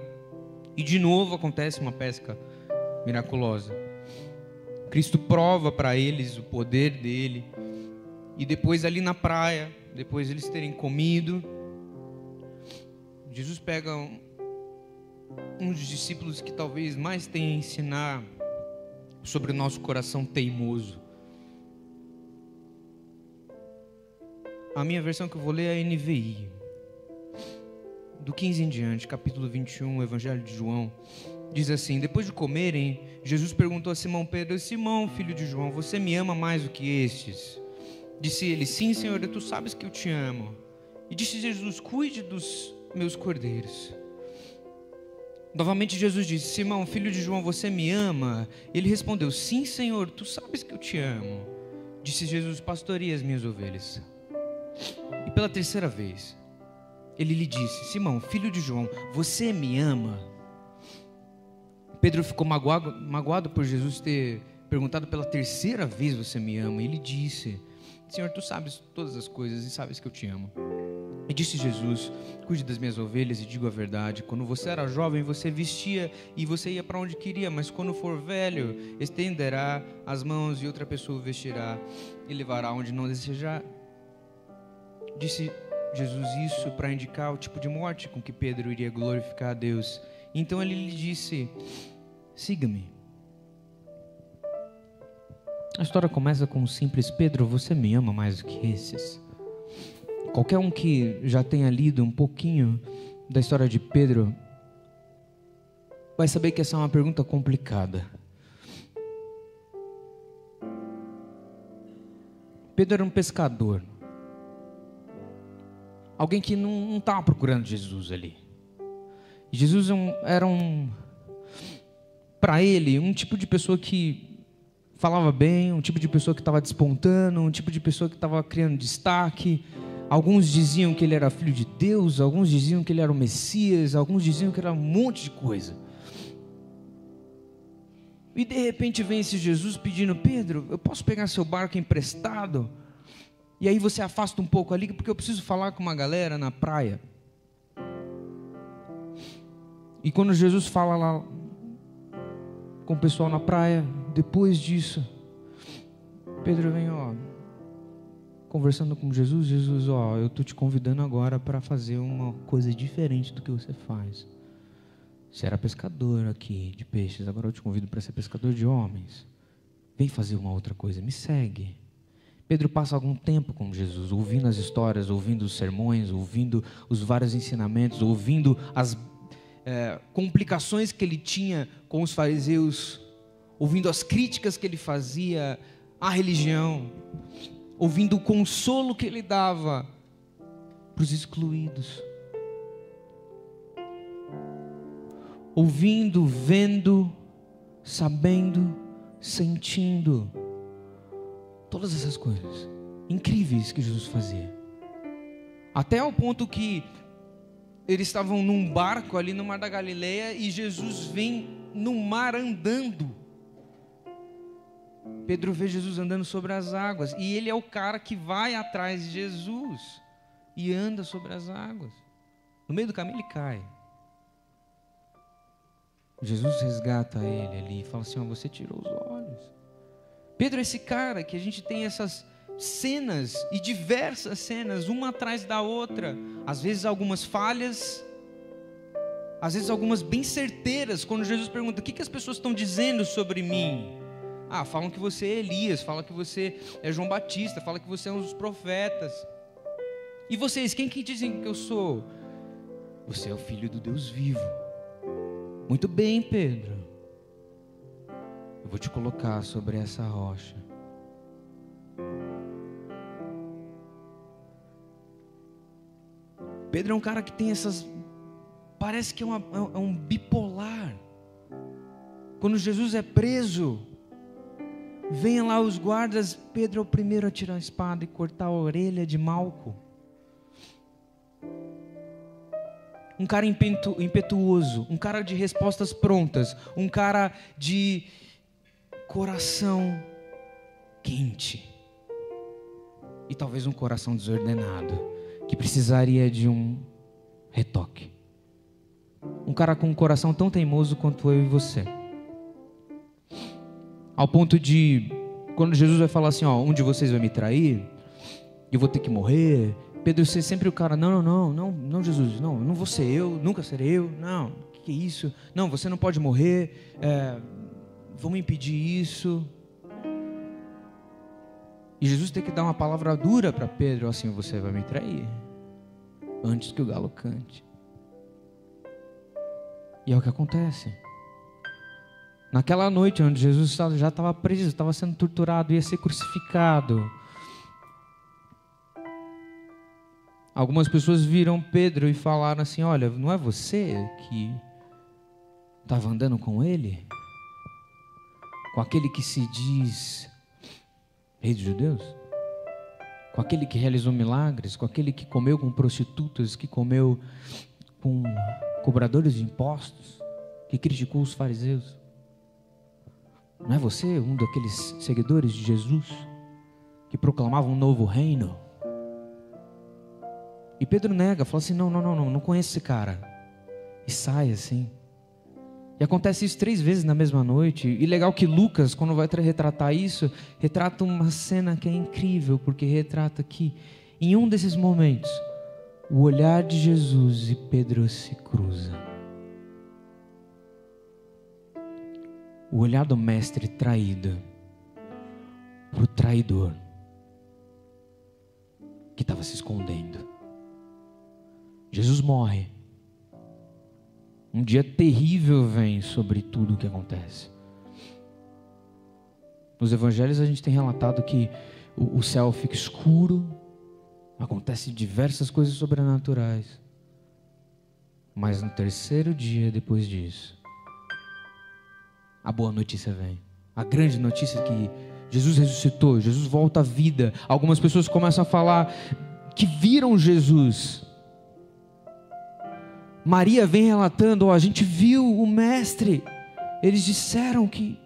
E de novo acontece uma pesca miraculosa. Cristo prova para eles o poder dele. E depois ali na praia, depois eles terem comido, Jesus pega um dos discípulos que talvez mais tenha a ensinar sobre o nosso coração teimoso. A minha versão que eu vou ler é a NVI. Do 15 em diante, capítulo 21, Evangelho de João. Diz assim: depois de comerem, Jesus perguntou a Simão Pedro: Simão, filho de João, você me ama mais do que estes? Disse ele: sim, Senhor, tu sabes que eu te amo. E disse Jesus: cuide dos meus cordeiros. Novamente Jesus disse: Simão, filho de João, você me ama? Ele respondeu: sim, Senhor, tu sabes que eu te amo. Disse Jesus: pastoreia as minhas ovelhas. E pela terceira vez ele lhe disse: Simão, filho de João, você me ama? Pedro ficou magoado por Jesus ter perguntado pela terceira vez: você me ama? E ele disse: Senhor, tu sabes todas as coisas e sabes que eu te amo. E disse Jesus: cuide das minhas ovelhas e digo a verdade. Quando você era jovem, você vestia e você ia para onde queria, mas quando for velho, estenderá as mãos e outra pessoa o vestirá e levará onde não desejar. Disse Jesus isso para indicar o tipo de morte com que Pedro iria glorificar a Deus. Então ele lhe disse: siga-me. A história começa com um simples: Pedro, você me ama mais do que esses? Qualquer um que já tenha lido um pouquinho da história de Pedro vai saber que essa é uma pergunta complicada. Pedro era um pescador, alguém que não estava procurando Jesus ali. Jesus era para ele, um tipo de pessoa que falava bem, um tipo de pessoa que estava despontando, um tipo de pessoa que estava criando destaque. Alguns diziam que ele era filho de Deus, alguns diziam que ele era o Messias, alguns diziam que era um monte de coisa. E de repente vem esse Jesus pedindo: Pedro, eu posso pegar seu barco emprestado? E aí você afasta um pouco ali, porque eu preciso falar com uma galera na praia. E quando Jesus fala lá com o pessoal na praia, depois disso, Pedro vem, conversando com Jesus. Jesus, eu estou te convidando agora para fazer uma coisa diferente do que você faz. Você era pescador aqui de peixes, agora eu te convido para ser pescador de homens. Vem fazer uma outra coisa, me segue. Pedro passa algum tempo com Jesus, ouvindo as histórias, ouvindo os sermões, ouvindo os vários ensinamentos, ouvindo as complicações que ele tinha com os fariseus, ouvindo as críticas que ele fazia à religião, ouvindo o consolo que ele dava para os excluídos. Ouvindo, vendo, sabendo, sentindo. Todas essas coisas incríveis que Jesus fazia. Até ao ponto que eles estavam num barco ali no Mar da Galileia e Jesus vem no mar andando. Pedro vê Jesus andando sobre as águas e ele é o cara que vai atrás de Jesus e anda sobre as águas. No meio do caminho ele cai. Jesus resgata ele ali e fala assim: você tirou os olhos. Pedro é esse cara que a gente tem essas cenas e diversas cenas, uma atrás da outra. Às vezes algumas falhas, às vezes algumas bem certeiras. Quando Jesus pergunta: o que as pessoas estão dizendo sobre mim? Falam que você é Elias, falam que você é João Batista, falam que você é um dos profetas. E vocês, quem que dizem que eu sou? Você é o Filho do Deus vivo. Muito bem, Pedro. Eu vou te colocar sobre essa rocha. Pedro é um cara que tem essas... Parece que é um bipolar. Quando Jesus é preso, venham lá os guardas, Pedro é o primeiro a tirar a espada e cortar a orelha de Malco. Um cara impetuoso, um cara de respostas prontas, um cara de coração quente. E talvez um coração desordenado, que precisaria de um retoque. Um cara com um coração tão teimoso quanto eu e você. Ao ponto de, quando Jesus vai falar assim, um de vocês vai me trair, eu vou ter que morrer. Pedro ser sempre o cara, não Jesus, não vou ser eu, nunca serei eu, não, que é isso? Não, você não pode morrer, vamos impedir isso. E Jesus tem que dar uma palavra dura para Pedro, assim: você vai me trair, antes que o galo cante. E é o que acontece. Naquela noite onde Jesus já estava preso, estava sendo torturado, ia ser crucificado. Algumas pessoas viram Pedro e falaram assim: olha, não é você que estava andando com ele? Com aquele que se diz rei dos judeus? Com aquele que realizou milagres? Com aquele que comeu com prostitutas? Que comeu com cobradores de impostos? Que criticou os fariseus? Não é você um daqueles seguidores de Jesus? Que proclamava um novo reino? E Pedro nega, fala assim: não conheço esse cara. E sai assim. E acontece isso 3 vezes na mesma noite. E legal que Lucas, quando vai retratar isso, retrata uma cena que é incrível, porque retrata que em um desses momentos, o olhar de Jesus e Pedro se cruza. O olhar do mestre traído para o traidor que estava se escondendo. Jesus morre. Um dia terrível vem sobre tudo o que acontece. Nos evangelhos a gente tem relatado que o céu fica escuro, acontecem diversas coisas sobrenaturais. Mas no 3º dia depois disso, a boa notícia vem. A grande notícia é que Jesus ressuscitou, Jesus volta à vida. Algumas pessoas começam a falar que viram Jesus. Maria vem relatando: a gente viu o mestre. Eles disseram que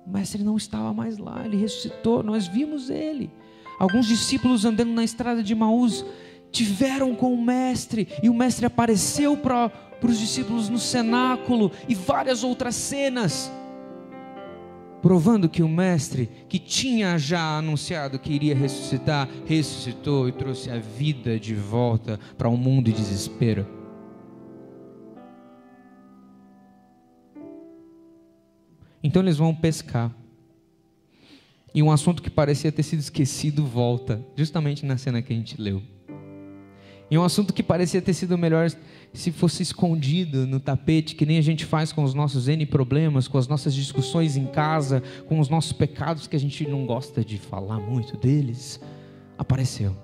o mestre não estava mais lá, ele ressuscitou, nós vimos ele. Alguns discípulos andando na estrada de Emaús tiveram com o mestre, e o mestre apareceu para os discípulos no cenáculo, e várias outras cenas, provando que o mestre, que tinha já anunciado que iria ressuscitar, ressuscitou e trouxe a vida de volta para um mundo de desespero. Então eles vão pescar. E um assunto que parecia ter sido esquecido volta, justamente na cena que a gente leu. E um assunto que parecia ter sido melhor se fosse escondido no tapete, que nem a gente faz com os nossos N problemas, com as nossas discussões em casa, com os nossos pecados que a gente não gosta de falar muito deles, apareceu.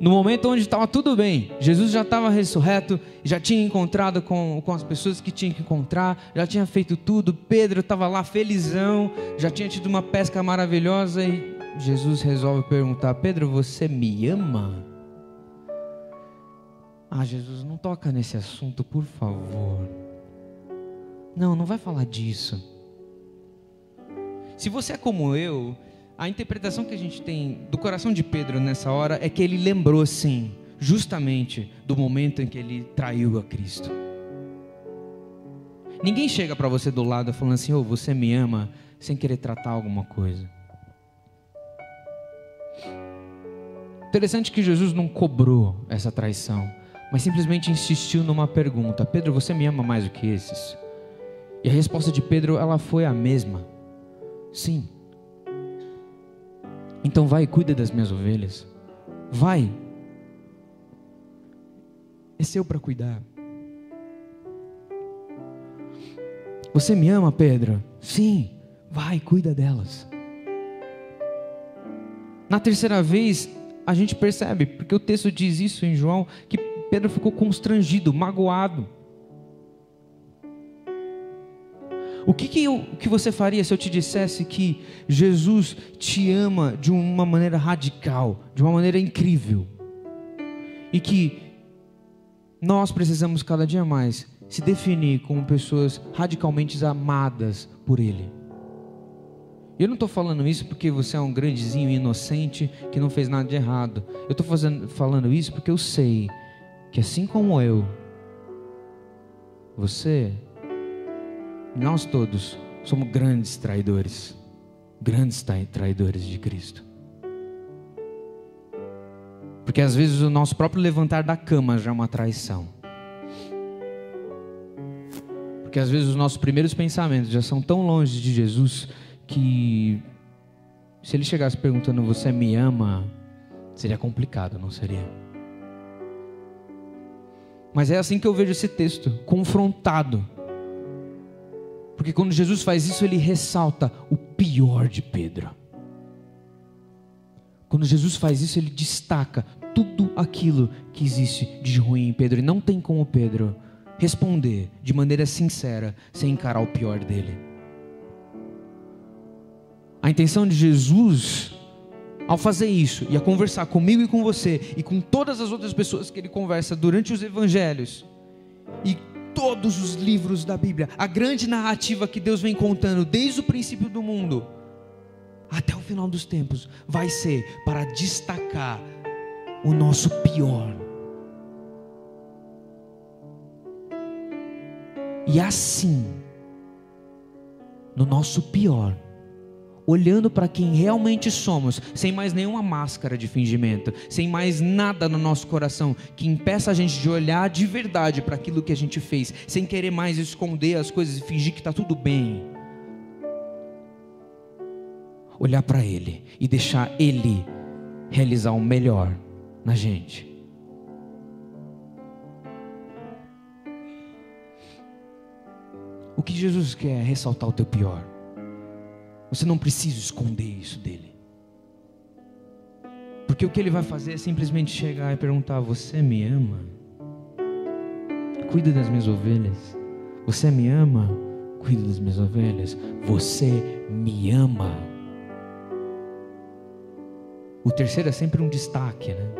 No momento onde estava tudo bem, Jesus já estava ressurreto, já tinha encontrado com as pessoas que tinha que encontrar, já tinha feito tudo, Pedro estava lá felizão, já tinha tido uma pesca maravilhosa e Jesus resolve perguntar: Pedro, você me ama? Ah, Jesus, não toca nesse assunto, por favor. Não vai falar disso. Se você é como eu, a interpretação que a gente tem do coração de Pedro nessa hora é que ele lembrou, sim, justamente do momento em que ele traiu a Cristo. Ninguém chega para você do lado falando assim: oh, você me ama, sem querer tratar alguma coisa. Interessante que Jesus não cobrou essa traição, mas simplesmente insistiu numa pergunta: Pedro, você me ama mais do que esses? E a resposta de Pedro, ela foi a mesma: sim. Então vai e cuida das minhas ovelhas. Vai. É seu para cuidar. Você me ama, Pedro? Sim. Vai, cuida delas. Na terceira vez, a gente percebe, porque o texto diz isso em João, que Pedro ficou constrangido, magoado. O que você faria se eu te dissesse que Jesus te ama de uma maneira radical, de uma maneira incrível, e que nós precisamos cada dia mais se definir como pessoas radicalmente amadas por Ele? Eu não estou falando isso porque você é um grandezinho inocente que não fez nada de errado. Eu estou falando isso porque eu sei que, assim como eu, você, nós todos somos grandes traidores de Cristo. Porque às vezes o nosso próprio levantar da cama já é uma traição. Porque às vezes os nossos primeiros pensamentos já são tão longe de Jesus que, se Ele chegasse perguntando: você me ama? Seria complicado, não seria? Mas é assim que eu vejo esse texto, confrontado. Porque quando Jesus faz isso, Ele ressalta o pior de Pedro. Quando Jesus faz isso, Ele destaca tudo aquilo que existe de ruim em Pedro. E não tem como Pedro responder de maneira sincera, sem encarar o pior dele. A intenção de Jesus, ao fazer isso, e a conversar comigo e com você, e com todas as outras pessoas que Ele conversa durante os evangelhos, e todos os livros da Bíblia, a grande narrativa que Deus vem contando desde o princípio do mundo até o final dos tempos, vai ser para destacar o nosso pior. E assim, no nosso pior, olhando para quem realmente somos, sem mais nenhuma máscara de fingimento, sem mais nada no nosso coração que impeça a gente de olhar de verdade para aquilo que a gente fez, sem querer mais esconder as coisas e fingir que está tudo bem. Olhar para Ele e deixar Ele realizar o melhor na gente. O que Jesus quer é ressaltar o teu pior. Você não precisa esconder isso dele. Porque o que Ele vai fazer é simplesmente chegar e perguntar: você me ama? Cuida das minhas ovelhas. Você me ama? Cuida das minhas ovelhas. Você me ama? O terceiro é sempre um destaque, né?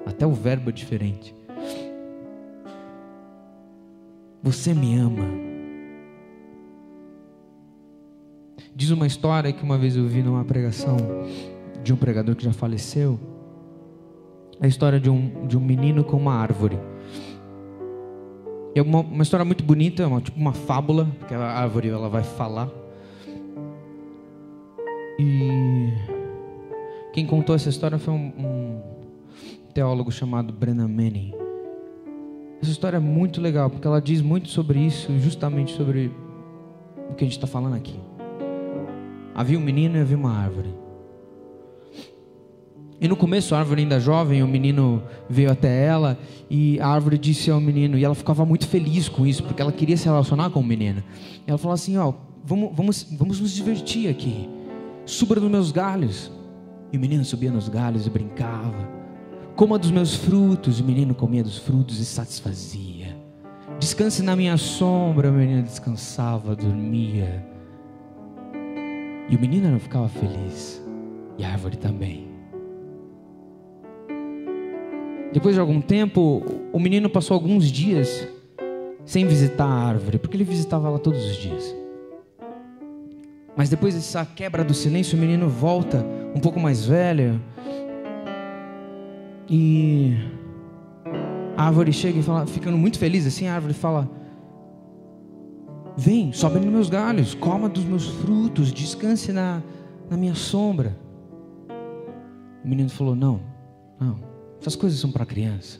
Até o verbo é diferente. Você me ama? Diz uma história que uma vez eu vi numa pregação de um pregador que já faleceu. A história de um menino com uma árvore. É uma história muito bonita, tipo uma fábula, porque a árvore ela vai falar. E quem contou essa história foi um teólogo chamado Brennan Manning. Essa história é muito legal, porque ela diz muito sobre isso, justamente sobre o que a gente está falando aqui. Havia um menino e havia uma árvore. E no começo, a árvore ainda jovem, o menino veio até ela e a árvore disse ao menino, e ela ficava muito feliz com isso, porque ela queria se relacionar com o menino. E ela falou assim, ó, vamos nos divertir aqui. Suba nos meus galhos. E o menino subia nos galhos e brincava. Coma dos meus frutos. E o menino comia dos frutos e satisfazia. Descanse na minha sombra. O menino descansava, dormia. E o menino não ficava feliz. E a árvore também. Depois de algum tempo, o menino passou alguns dias sem visitar a árvore, porque ele visitava ela todos os dias. Mas depois dessa quebra do silêncio, o menino volta um pouco mais velho. E a árvore chega e fala, ficando muito feliz assim, a árvore fala: vem, sobe nos meus galhos, coma dos meus frutos, descanse na minha sombra. O menino falou, não, essas coisas são para criança.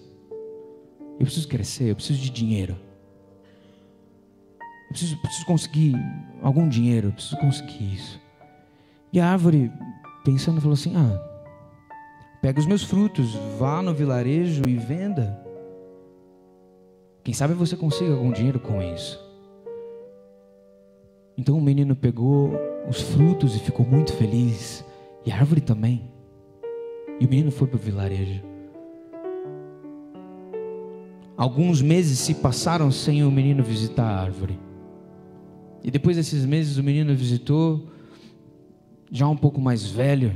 Eu preciso crescer, eu preciso de dinheiro. Eu preciso conseguir algum dinheiro, eu preciso conseguir isso. E a árvore, pensando, falou assim, pega os meus frutos, vá no vilarejo e venda. Quem sabe você consiga algum dinheiro com isso. Então o menino pegou os frutos e ficou muito feliz. E a árvore também. E o menino foi para o vilarejo. Alguns meses se passaram sem o menino visitar a árvore. E depois desses meses o menino visitou, já um pouco mais velho.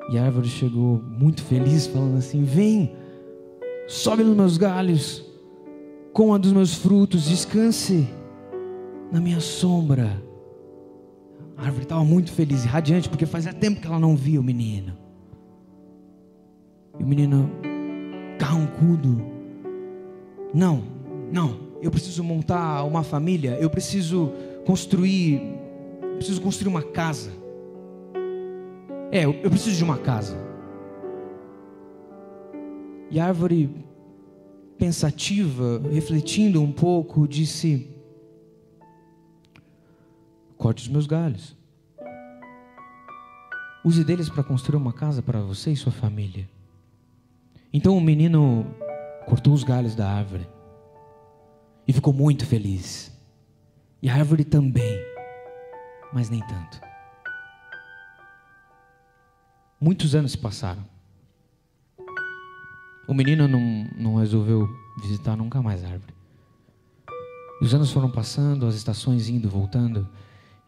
E a árvore chegou muito feliz, falando assim, vem, sobe nos meus galhos, coma dos meus frutos, descanse na minha sombra. A árvore estava muito feliz e radiante, porque fazia tempo que ela não via o menino. E o menino, carrancudo, não, eu preciso montar uma família, eu preciso construir uma casa. Eu preciso de uma casa. E a árvore, pensativa, refletindo um pouco, disse, corte os meus galhos. Use deles para construir uma casa para você e sua família. Então o menino cortou os galhos da árvore e ficou muito feliz. E a árvore também, mas nem tanto. Muitos anos se passaram. O menino não resolveu visitar nunca mais a árvore. Os anos foram passando, as estações indo, voltando.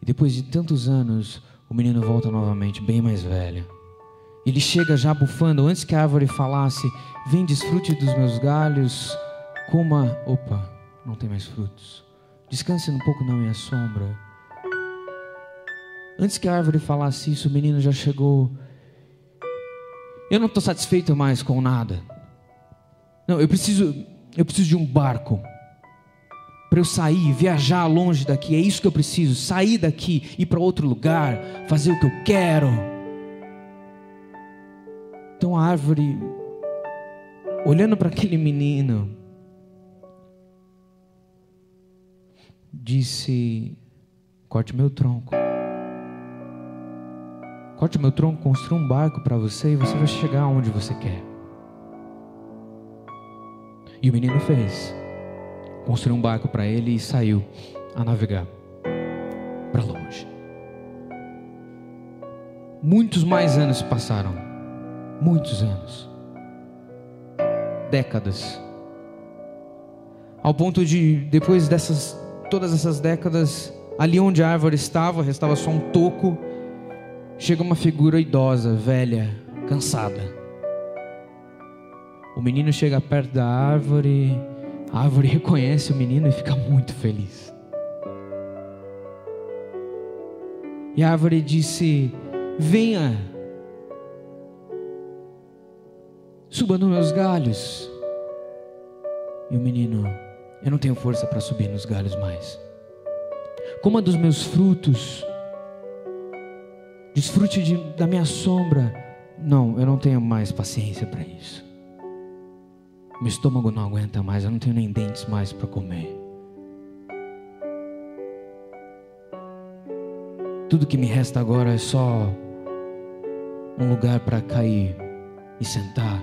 E depois de tantos anos, o menino volta novamente, bem mais velho. Ele chega já bufando, antes que a árvore falasse, vem, desfrute dos meus galhos, coma... Opa, não tem mais frutos. Descanse um pouco na minha sombra. Antes que a árvore falasse isso, o menino já chegou... Eu não estou satisfeito mais com nada. Não, eu preciso de um barco para eu sair, viajar longe daqui. É isso que eu preciso, sair daqui, ir para outro lugar, fazer o que eu quero. Então a árvore, olhando para aquele menino, disse, corte meu tronco. Corte meu tronco, construa um barco para você e você vai chegar onde você quer. E o menino fez. Construiu um barco para ele e saiu a navegar para longe. Muitos mais anos se passaram. Muitos anos. Décadas. Ao ponto de, depois todas essas décadas, ali onde a árvore estava, restava só um toco. Chega uma figura idosa, velha, cansada. O menino chega perto da árvore, a árvore reconhece o menino e fica muito feliz. E a árvore disse, venha, suba nos meus galhos. E o menino, eu não tenho força para subir nos galhos mais. Coma dos meus frutos. Desfrute da minha sombra, Não, eu não tenho mais paciência para isso. Meu estômago não aguenta mais, eu não tenho nem dentes mais para comer. Tudo que me resta agora é só um lugar para cair e sentar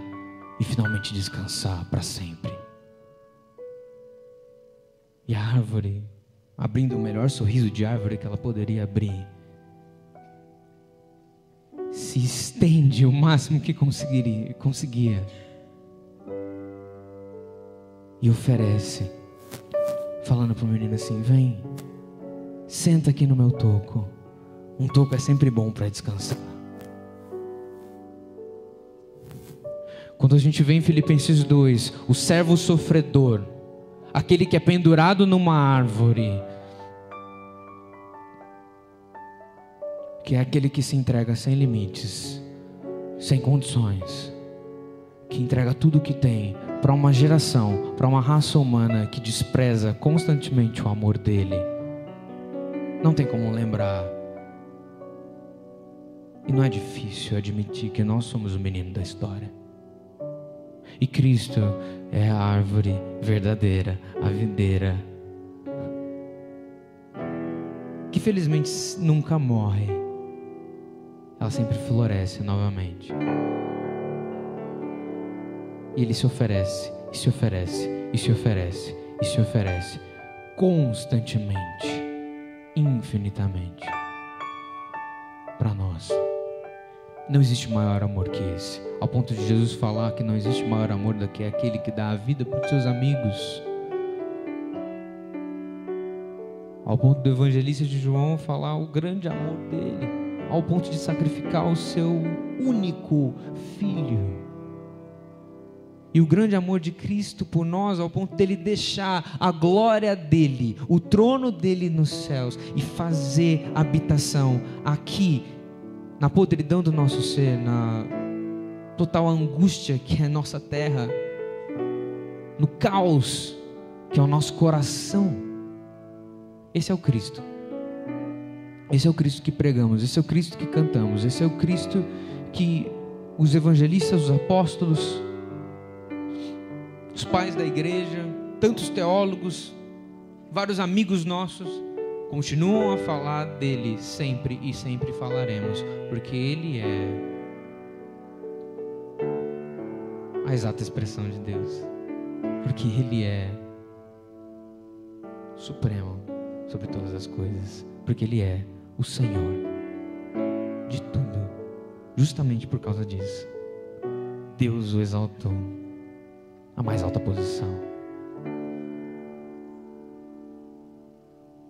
e finalmente descansar para sempre. E a árvore, abrindo o melhor sorriso de árvore que ela poderia abrir, se estende o máximo que conseguia e oferece, falando para o menino assim: vem, senta aqui no meu toco. Um toco é sempre bom para descansar. Quando a gente vê em Filipenses 2, o servo sofredor, aquele que é pendurado numa árvore, que é aquele que se entrega sem limites, sem condições, que entrega tudo o que tem para uma geração, para uma raça humana que despreza constantemente o amor dele. Não tem como lembrar. E não é difícil admitir que nós somos o menino da história. E Cristo é a árvore verdadeira, a videira, que felizmente nunca morre. Ela sempre floresce novamente. E Ele se oferece, e se oferece, e se oferece, e se oferece constantemente, infinitamente para nós. Não existe maior amor que esse, ao ponto de Jesus falar que não existe maior amor do que aquele que dá a vida para os seus amigos. Ao ponto do evangelista de João falar o grande amor dele, ao ponto de sacrificar o seu único filho. E o grande amor de Cristo por nós, ao ponto dele deixar a glória dele, o trono dele nos céus, e fazer habitação aqui, na podridão do nosso ser, na total angústia que é nossa terra, no caos que é o nosso coração. Esse é o Cristo. Esse é o Cristo que pregamos, esse é o Cristo que cantamos, esse é o Cristo que os evangelistas, os apóstolos, os pais da igreja, tantos teólogos, vários amigos nossos continuam a falar dele sempre e sempre falaremos, porque ele é a exata expressão de Deus, porque ele é supremo sobre todas as coisas, porque ele é o Senhor de tudo. Justamente por causa disso, Deus o exaltou à mais alta posição.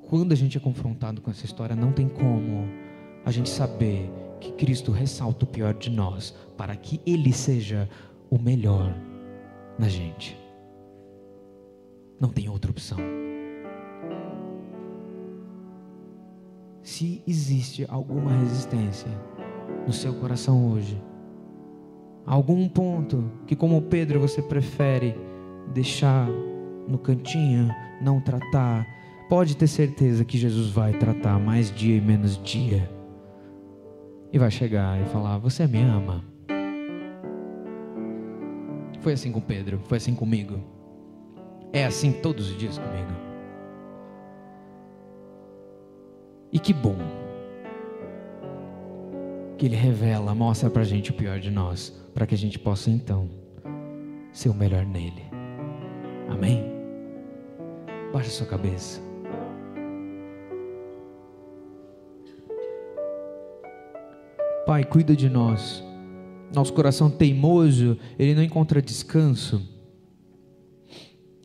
Quando a gente é confrontado com essa história, não tem como a gente saber que Cristo ressalta o pior de nós para que Ele seja o melhor na gente. Não tem outra opção. Se existe alguma resistência no seu coração hoje, algum ponto que, como Pedro, você prefere deixar no cantinho, não tratar, pode ter certeza que Jesus vai tratar mais dia e menos dia. E vai chegar e falar: você me ama. Foi assim com Pedro, foi assim comigo. É assim todos os dias comigo. E que bom que Ele revela, mostra pra gente o pior de nós, para que a gente possa então ser o melhor nele. Amém? Baixa sua cabeça. Pai, cuida de nós. Nosso coração teimoso, ele não encontra descanso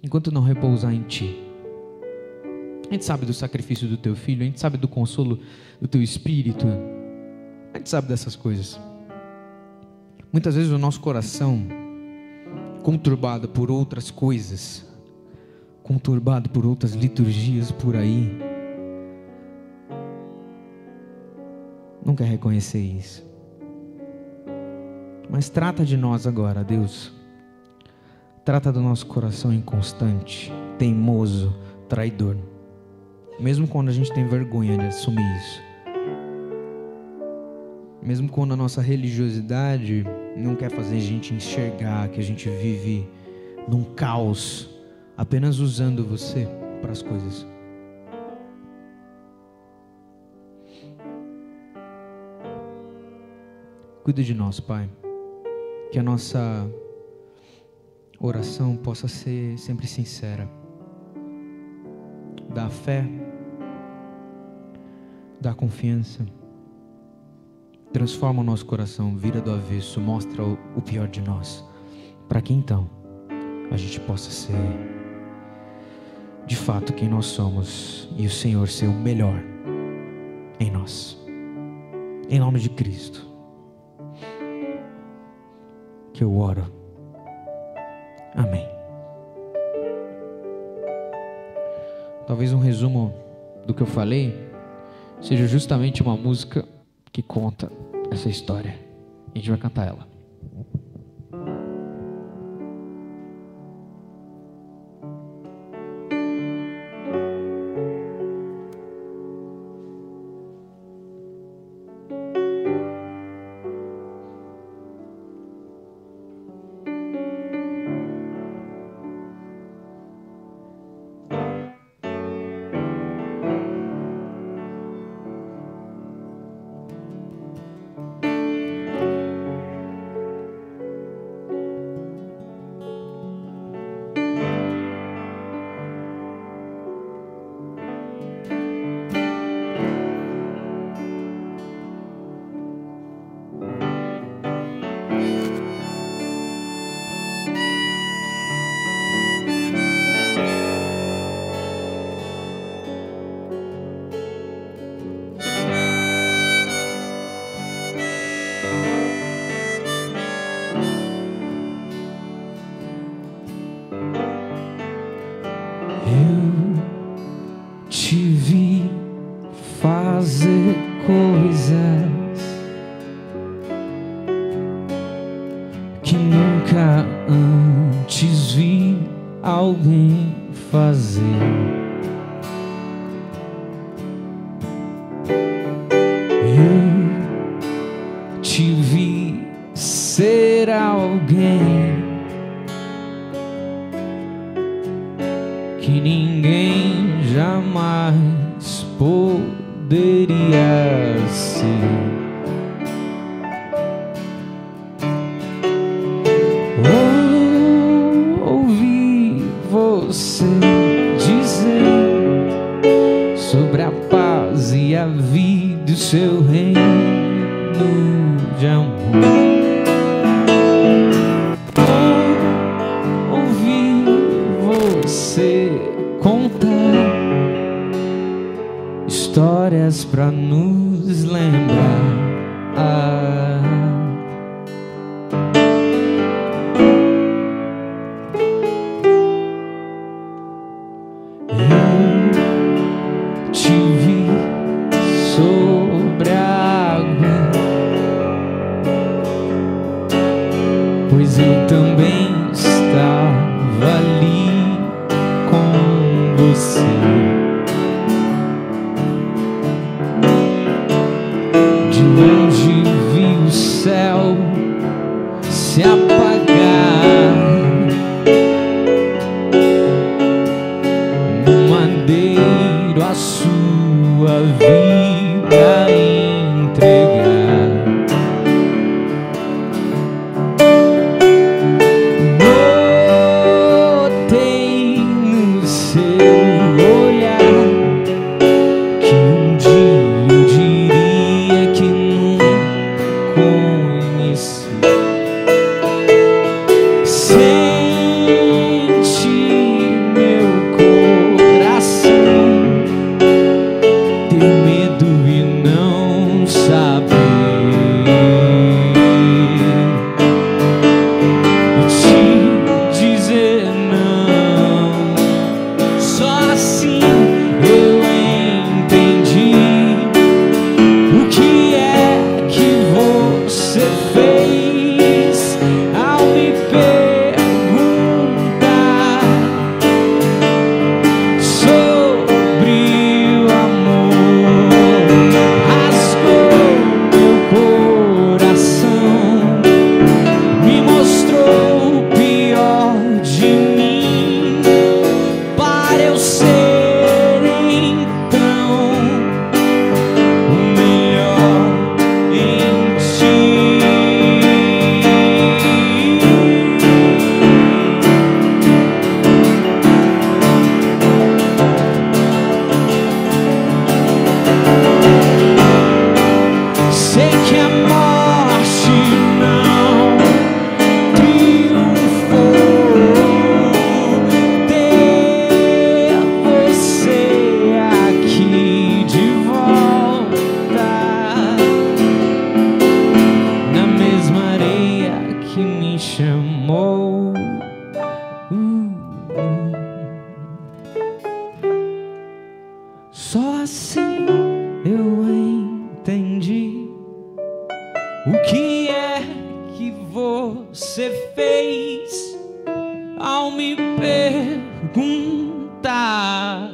enquanto não repousar em Ti. A gente sabe do sacrifício do Teu Filho, a gente sabe do consolo do Teu Espírito, a gente sabe dessas coisas. Muitas vezes o nosso coração, conturbado por outras coisas, conturbado por outras liturgias por aí, não quer reconhecer isso. Mas trata de nós agora, Deus. Trata do nosso coração inconstante, teimoso, traidor. Mesmo quando a gente tem vergonha de assumir isso. Mesmo quando a nossa religiosidade não quer fazer a gente enxergar que a gente vive num caos, apenas usando você para as coisas. Cuida de nós, Pai. Que a nossa oração possa ser sempre sincera. Dá fé, dá confiança. Transforma o nosso coração, vira do avesso, mostra o pior de nós, para que então a gente possa ser de fato quem nós somos e o Senhor ser o melhor em nós. Em nome de Cristo que eu oro. Amém. Talvez um resumo do que eu falei seja justamente uma música que conta essa história. A gente vai cantar ela. Te vi fazer coisas que nunca antes vi alguém fazer. Eu te vi ser alguém que ninguém jamais poderia ser. Ouvi você dizer sobre a paz e a vida e o seu reino de amor. Ouvi você contar histórias pra nos lembrar. Eu te vi sobre a água, pois eu também estava ali com você. De longe vi o céu se apagar, no madeiro a sua vida entregar. Notei no seu olhar que um dia eu diria que nunca conheci. Sente meu coração ter medo e não saber, e te dizer não. Só assim eu entendi o que é que você O que é que você fez ao me perguntar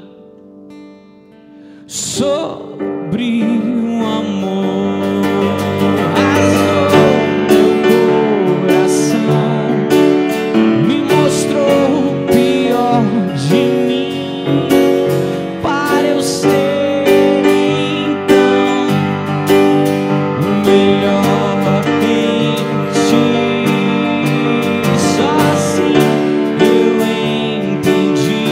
sobre o amor? Rasgou meu coração, me mostrou o pior de mim, para eu ser então o melhor em ti. Só assim eu entendi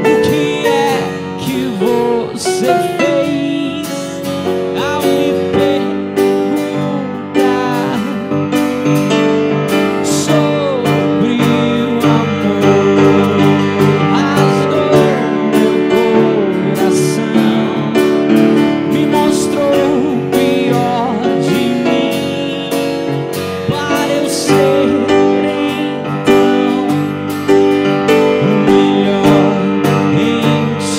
o que é que você fez ao me perguntar sobre o amor. Rasgou meu coração, me mostrou o pior de mim, para eu ser então o melhor em ti.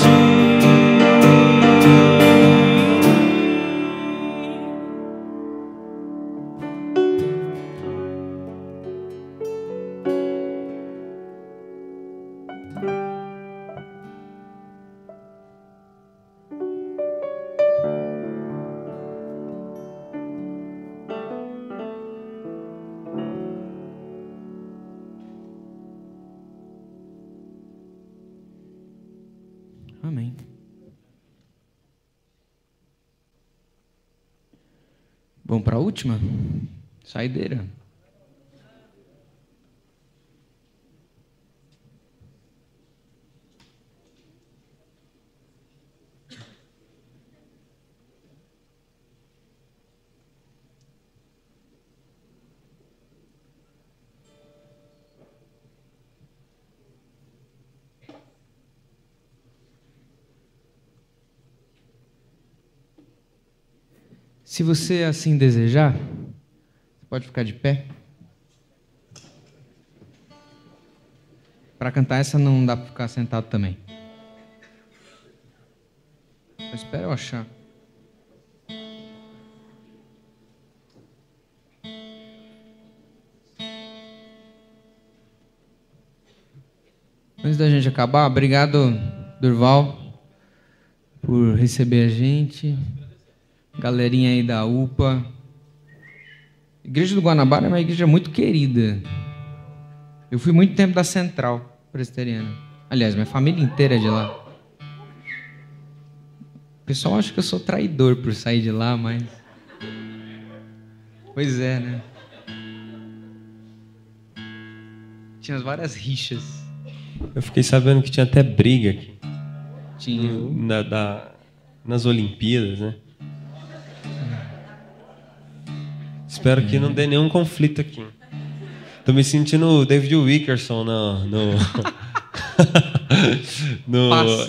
Amém. Vamos para a última? Saideira. Se você assim desejar, você pode ficar de pé. Para cantar essa não dá para ficar sentado também. Só espera eu achar. Antes da gente acabar, obrigado, Durval, por receber a gente. Galerinha aí da UPA. Igreja do Guanabara é uma igreja muito querida. Eu fui muito tempo da Central Presbiteriana. Aliás, minha família inteira é de lá. O pessoal acha que eu sou traidor por sair de lá, mas... Pois é, né? Tinha várias rixas. Eu fiquei sabendo que tinha até briga aqui. Tinha. Nas Olimpíadas, né? Espero que não dê nenhum conflito aqui. Tô me sentindo o David Wickerson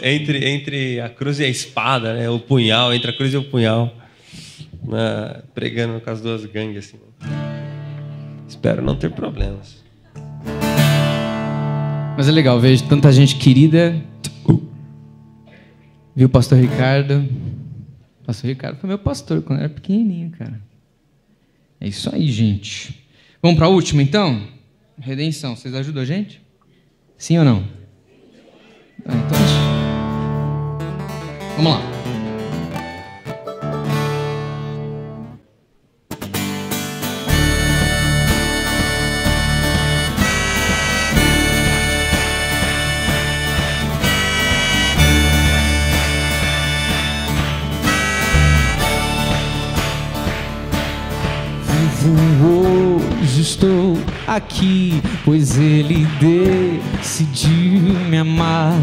entre a cruz e a espada, né? O punhal, entre a cruz e o punhal, pregando com as duas gangues assim. Espero não ter problemas. Mas é legal, vejo tanta gente querida. Viu o pastor Ricardo? O pastor Ricardo foi meu pastor quando eu era pequenininho, cara. É isso aí, gente. Vamos para a última, então? Redenção. Vocês ajudam a gente? Sim ou não? Então, vamos lá. Hoje estou aqui, pois Ele decidiu me amar,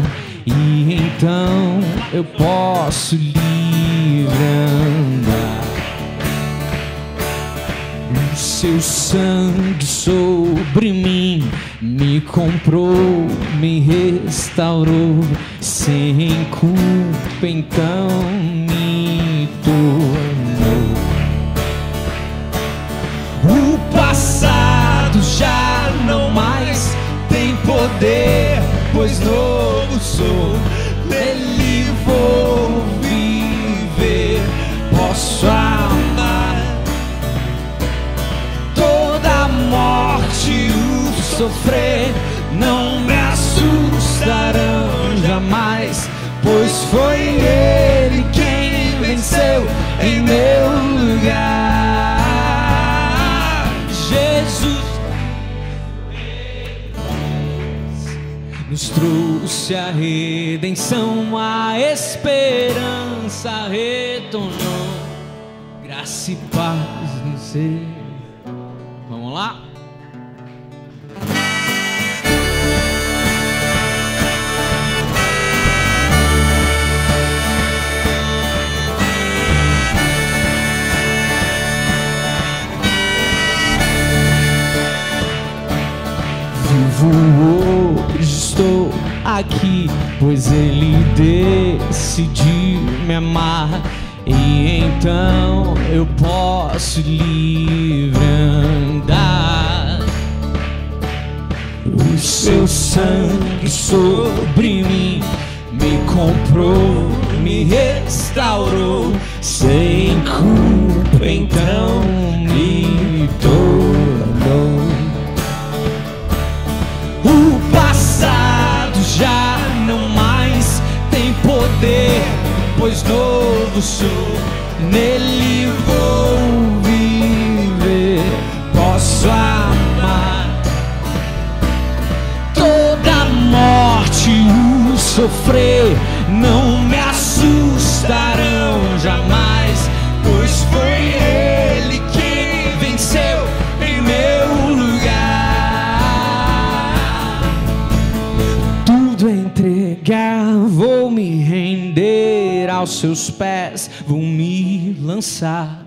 e então eu posso livre andar. O seu sangue sobre mim me comprou, me restaurou, sem culpa então me tornou. O passado já não mais tem poder, pois novo sou, nele vou viver. Posso amar sofrer não me assustarão jamais, pois foi Ele quem venceu em meu lugar. Jesus nos trouxe a redenção, a esperança retornou, graça e paz no ser. Vamos lá? Vivo hoje, estou aqui, pois Ele decidiu me amar. E então eu posso livre andar. O seu sangue sobre mim me comprou, me restaurou. Sem culpa então me tornou. O passado já não mais tem poder, pois novo sou, nele vou viver, posso amar. Toda morte, o sofrer, não me assustarão jamais, pois foi Ele quem venceu em meu lugar. Tudo entregar, vou me render aos seus pés, vou me lançar.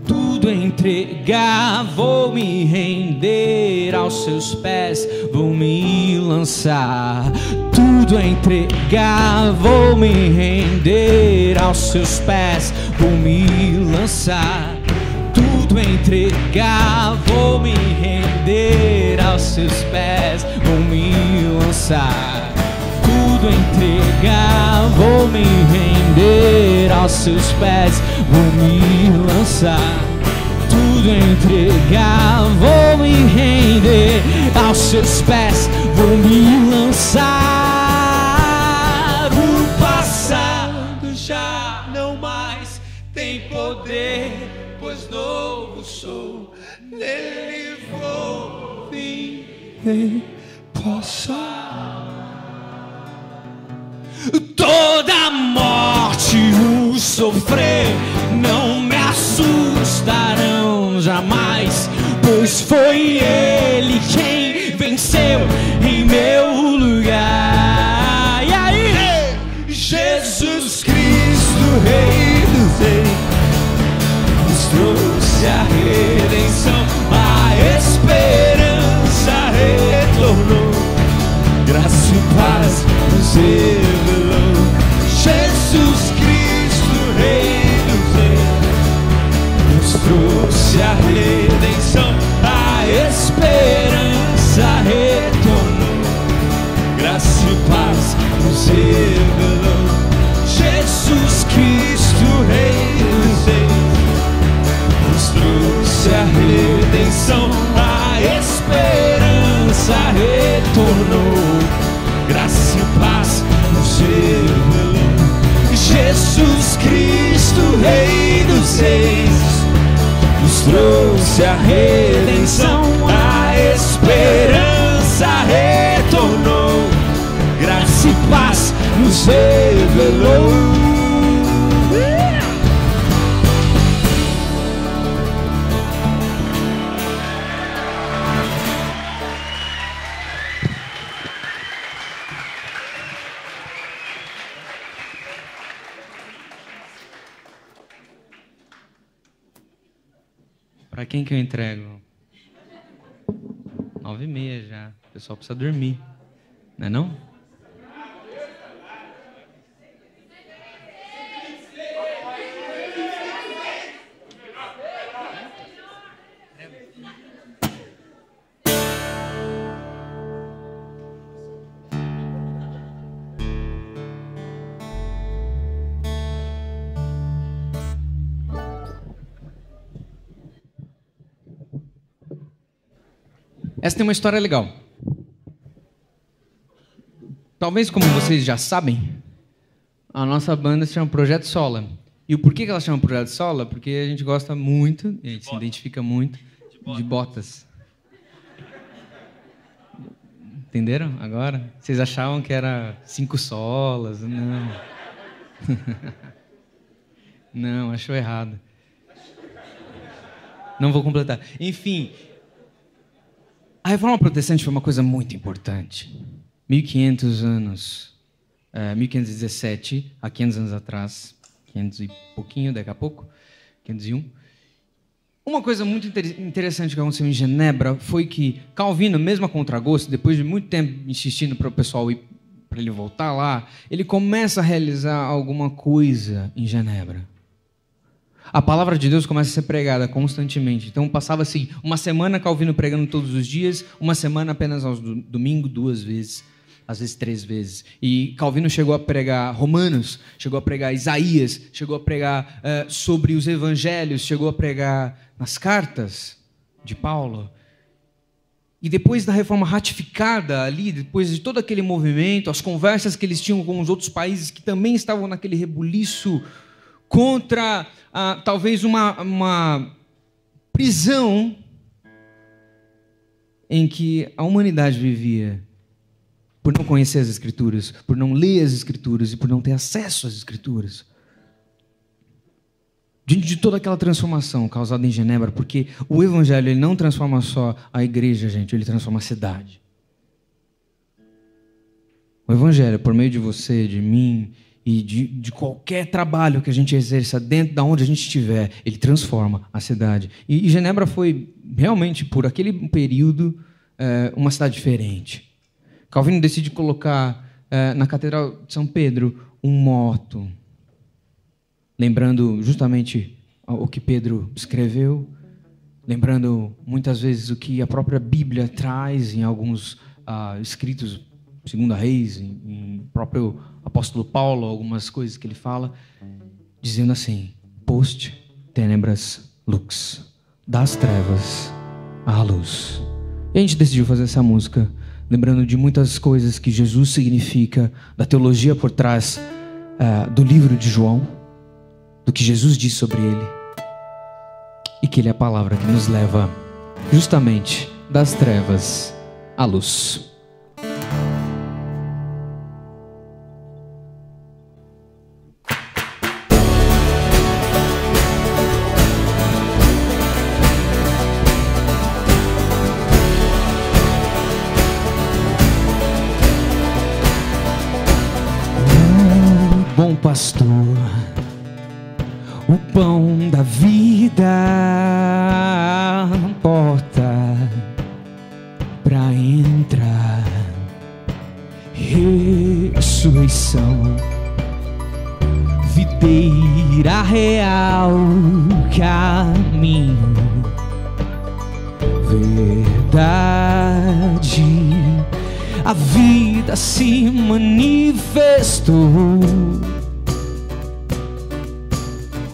Tudo entregar, vou me render aos seus pés, vou me lançar. Tudo entregar, vou me render aos seus pés, vou me lançar. Tudo entregar, vou me render aos seus pés, vou me lançar. Tudo entregar, vou me render aos seus pés, vou me lançar. Tudo entregar, vou me render aos seus pés, vou me lançar. O passado já não mais tem poder, pois novo sou, nele vou viver, posso amar. Toda morte, o sofrer, não me assustarão jamais, pois foi Ele quem venceu em meu lugar. E aí, Jesus Cristo, Rei dos Reis, nos trouxe a redenção, a esperança retornou, graça e paz nos revelou. Jesus Cristo, Rei dos Reis, nos trouxe a redenção, a esperança retornou, graça e paz nos revelou. Jesus Cristo, Rei dos Reis, nos trouxe a redenção, a esperança retornou, graça e paz nos revelou. Jesus Cristo, Rei dos Reis, nos trouxe a redenção, a esperança retornou, graça e paz nos revelou. Pra quem que eu entrego? 9h30 já. O pessoal precisa dormir. Não é não? Essa tem uma história legal. Talvez, como vocês já sabem, a nossa banda se chama Projeto Sola. E o porquê que ela chama Projeto Sola? Porque a gente gosta muito, a gente se identifica muito de botas. Entenderam agora? Vocês achavam que era 5 solas? Não. Não, achou errado. Não vou completar. Enfim, a Reforma Protestante foi uma coisa muito importante. 1500 anos, 1517, há 500 anos atrás, 500 e pouquinho, daqui a pouco, 501. Uma coisa muito interessante que aconteceu em Genebra foi que Calvino, mesmo a contragosto, depois de muito tempo insistindo para o pessoal ir, para ele voltar lá, ele começa a realizar alguma coisa em Genebra. A palavra de Deus começa a ser pregada constantemente. Então passava assim, uma semana Calvino pregando todos os dias, uma semana apenas aos domingos, 2 vezes, às vezes 3 vezes. E Calvino chegou a pregar Romanos, chegou a pregar Isaías, chegou a pregar sobre os evangelhos, chegou a pregar nas cartas de Paulo. E depois da reforma ratificada ali, depois de todo aquele movimento, as conversas que eles tinham com os outros países que também estavam naquele rebuliço contra talvez uma prisão em que a humanidade vivia por não conhecer as Escrituras, por não ler as Escrituras e por não ter acesso às Escrituras. Diante de toda aquela transformação causada em Genebra, porque o Evangelho ele não transforma só a igreja, gente, ele transforma a cidade. O Evangelho, por meio de você, de mim e de qualquer trabalho que a gente exerça dentro de onde a gente estiver, ele transforma a cidade. E Genebra foi realmente, por aquele período, uma cidade diferente. Calvino decide colocar na Catedral de São Pedro um moto, lembrando justamente o que Pedro escreveu, lembrando muitas vezes o que a própria Bíblia traz em alguns escritos, Segunda Reis, em próprio apóstolo Paulo, algumas coisas que ele fala, dizendo assim: post tenebras lux, das trevas à luz. E a gente decidiu fazer essa música lembrando de muitas coisas que Jesus significa, da teologia por trás do livro de João, do que Jesus diz sobre ele, e que ele é a palavra que nos leva justamente das trevas à luz. Bom pastor, o pão da vida, porta pra entrar, ressurreição, videira real, caminho, verdade. A vida se manifestou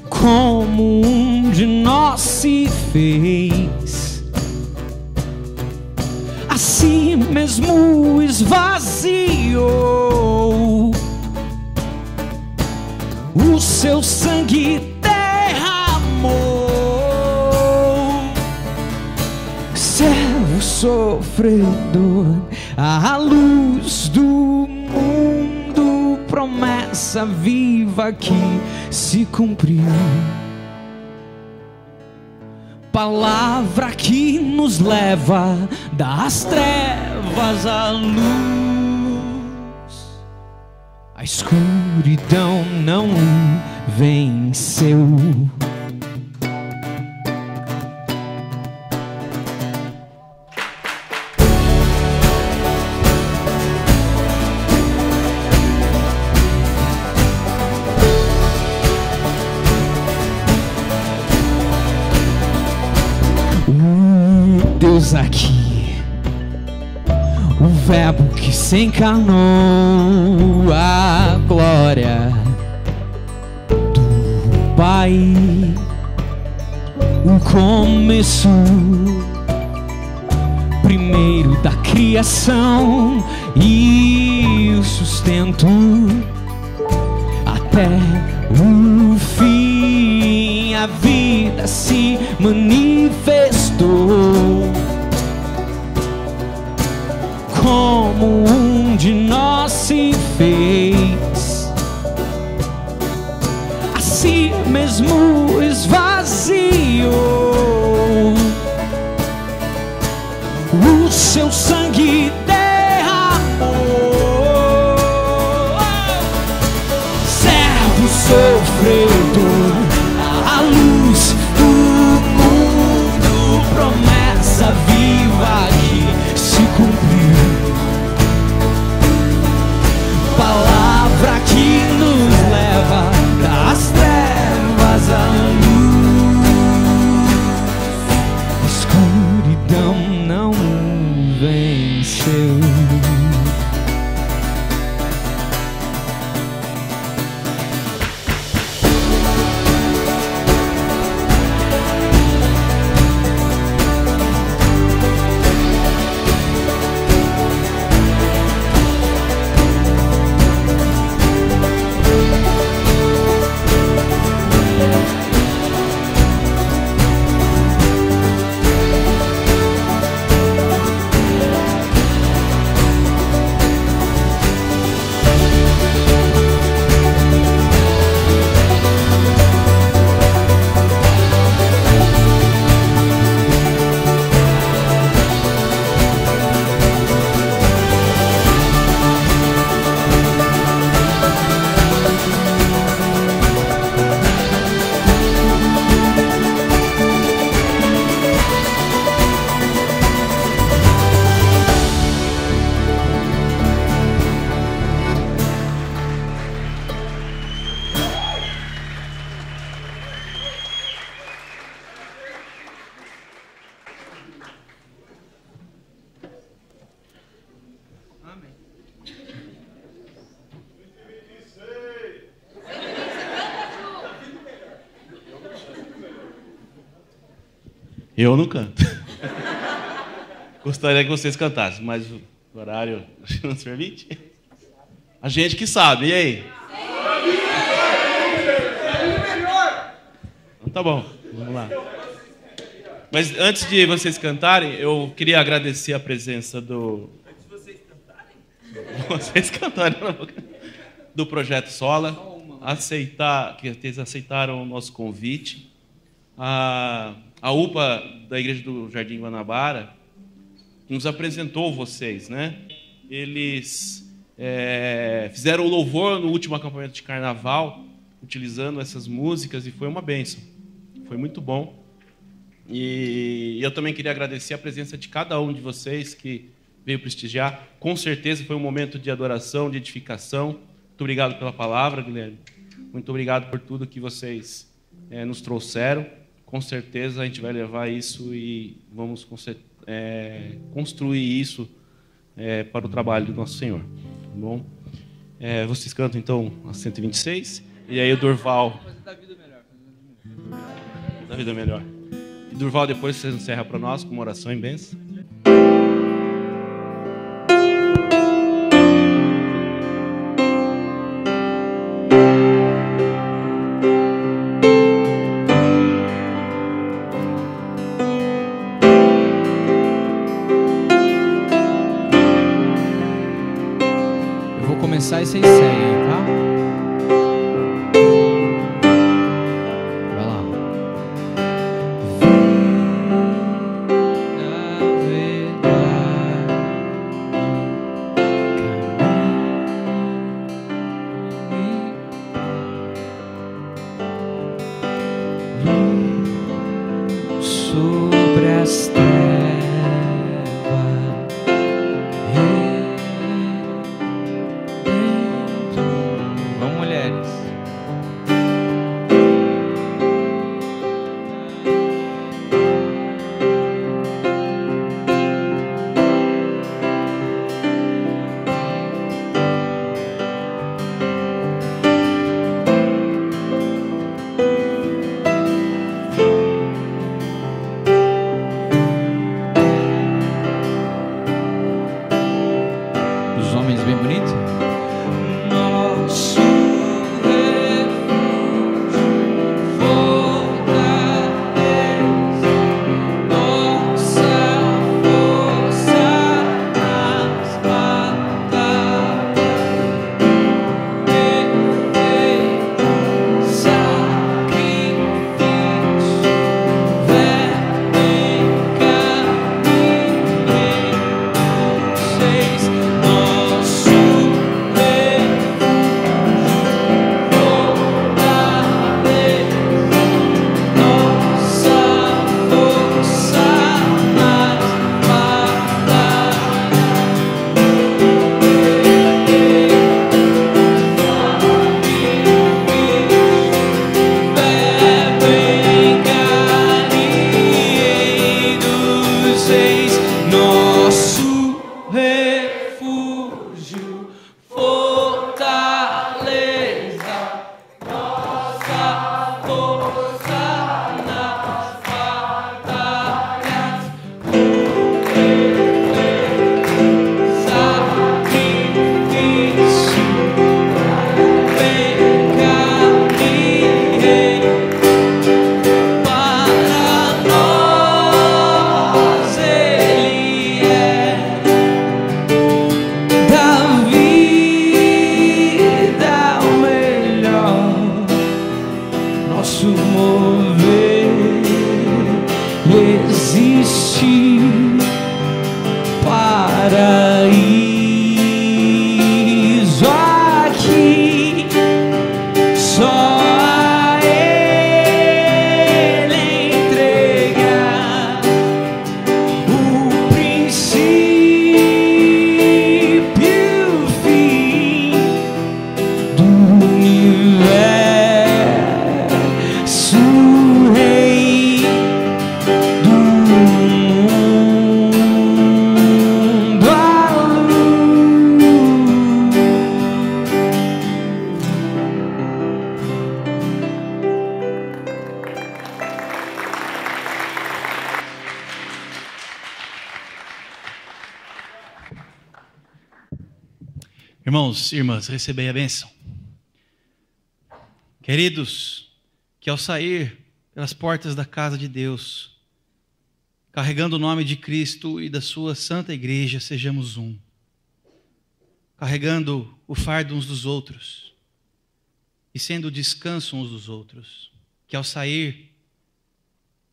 como um de nós se fez, assim mesmo esvaziou, o seu sangue derramou, servo sofredor, a luz do mundo, promessa viva que se cumpriu, palavra que nos leva das trevas à luz. A escuridão não venceu. Deus aqui, o verbo que se encarnou, a glória do Pai, o começo primeiro da criação e o sustento até o fim. A vida se manifestou como um de nós se fez, a si mesmo esvaziou, o seu sangue derramou. Servo sofredor, a luz do mundo, promessa viva que se cumpriu, palavra que nos leva das trevas à luz. Escuridão não venceu. Eu não canto. Gostaria que vocês cantassem, mas o horário não nos permite. A gente que sabe, e aí? Então tá bom, vamos lá. Mas antes de vocês cantarem, eu queria agradecer a presença do... Antes de vocês cantarem? Vocês cantarem, do Projeto Sola, que eles aceitaram o nosso convite. A UPA da Igreja do Jardim Guanabara nos apresentou vocês, né? Eles fizeram o louvor no último acampamento de carnaval, utilizando essas músicas, e foi uma bênção. Foi muito bom. E eu também queria agradecer a presença de cada um de vocês que veio prestigiar. Com certeza foi um momento de adoração, de edificação. Muito obrigado pela palavra, Guilherme. Muito obrigado por tudo que vocês nos trouxeram. Com certeza a gente vai levar isso e vamos construir isso para o trabalho do nosso Senhor. Tá bom? Vocês cantam então a 126 e aí o Durval. Da vida melhor. E Durval, depois vocês encerram para nós com uma oração em bênção. Começar e vocês seguem, tá? Vai lá. Sobre as trevas. Vamos, mulheres. existe paraíso aqui, só a Ele entregar o princípio e o fim do universo, Rei do mundo, a Irmãos e irmãs, recebei a bênção. Queridos, que ao sair pelas portas da casa de Deus, carregando o nome de Cristo e da sua santa igreja, sejamos um. Carregando o fardo uns dos outros e sendo o descanso uns dos outros. Que ao sair,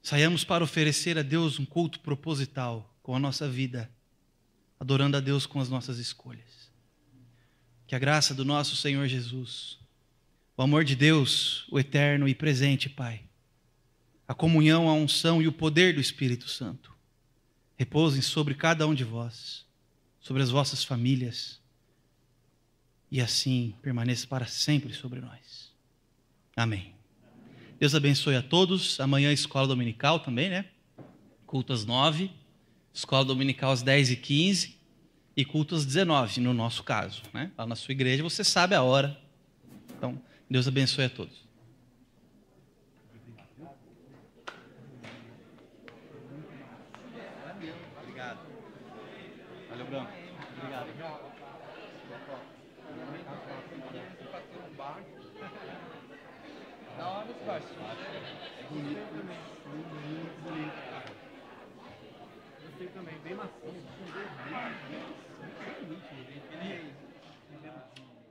saiamos para oferecer a Deus um culto proposital com a nossa vida, adorando a Deus com as nossas escolhas. Que a graça do nosso Senhor Jesus, o amor de Deus, o eterno e presente Pai, a comunhão, a unção e o poder do Espírito Santo repousem sobre cada um de vós, sobre as vossas famílias, e assim permaneça para sempre sobre nós. Amém. Deus abençoe a todos. Amanhã é escola dominical também, né? Culto às 9, escola dominical às 10h15 e culto às 19, no nosso caso, né? Lá na sua igreja você sabe a hora. Então, Deus abençoe a todos. Obrigado. Valeu, Branco. Obrigado. Da hora esse baixo. É bonito também. Muito bonito, cara. Gostei também, bem macio. Bem bonito. Bem bonito.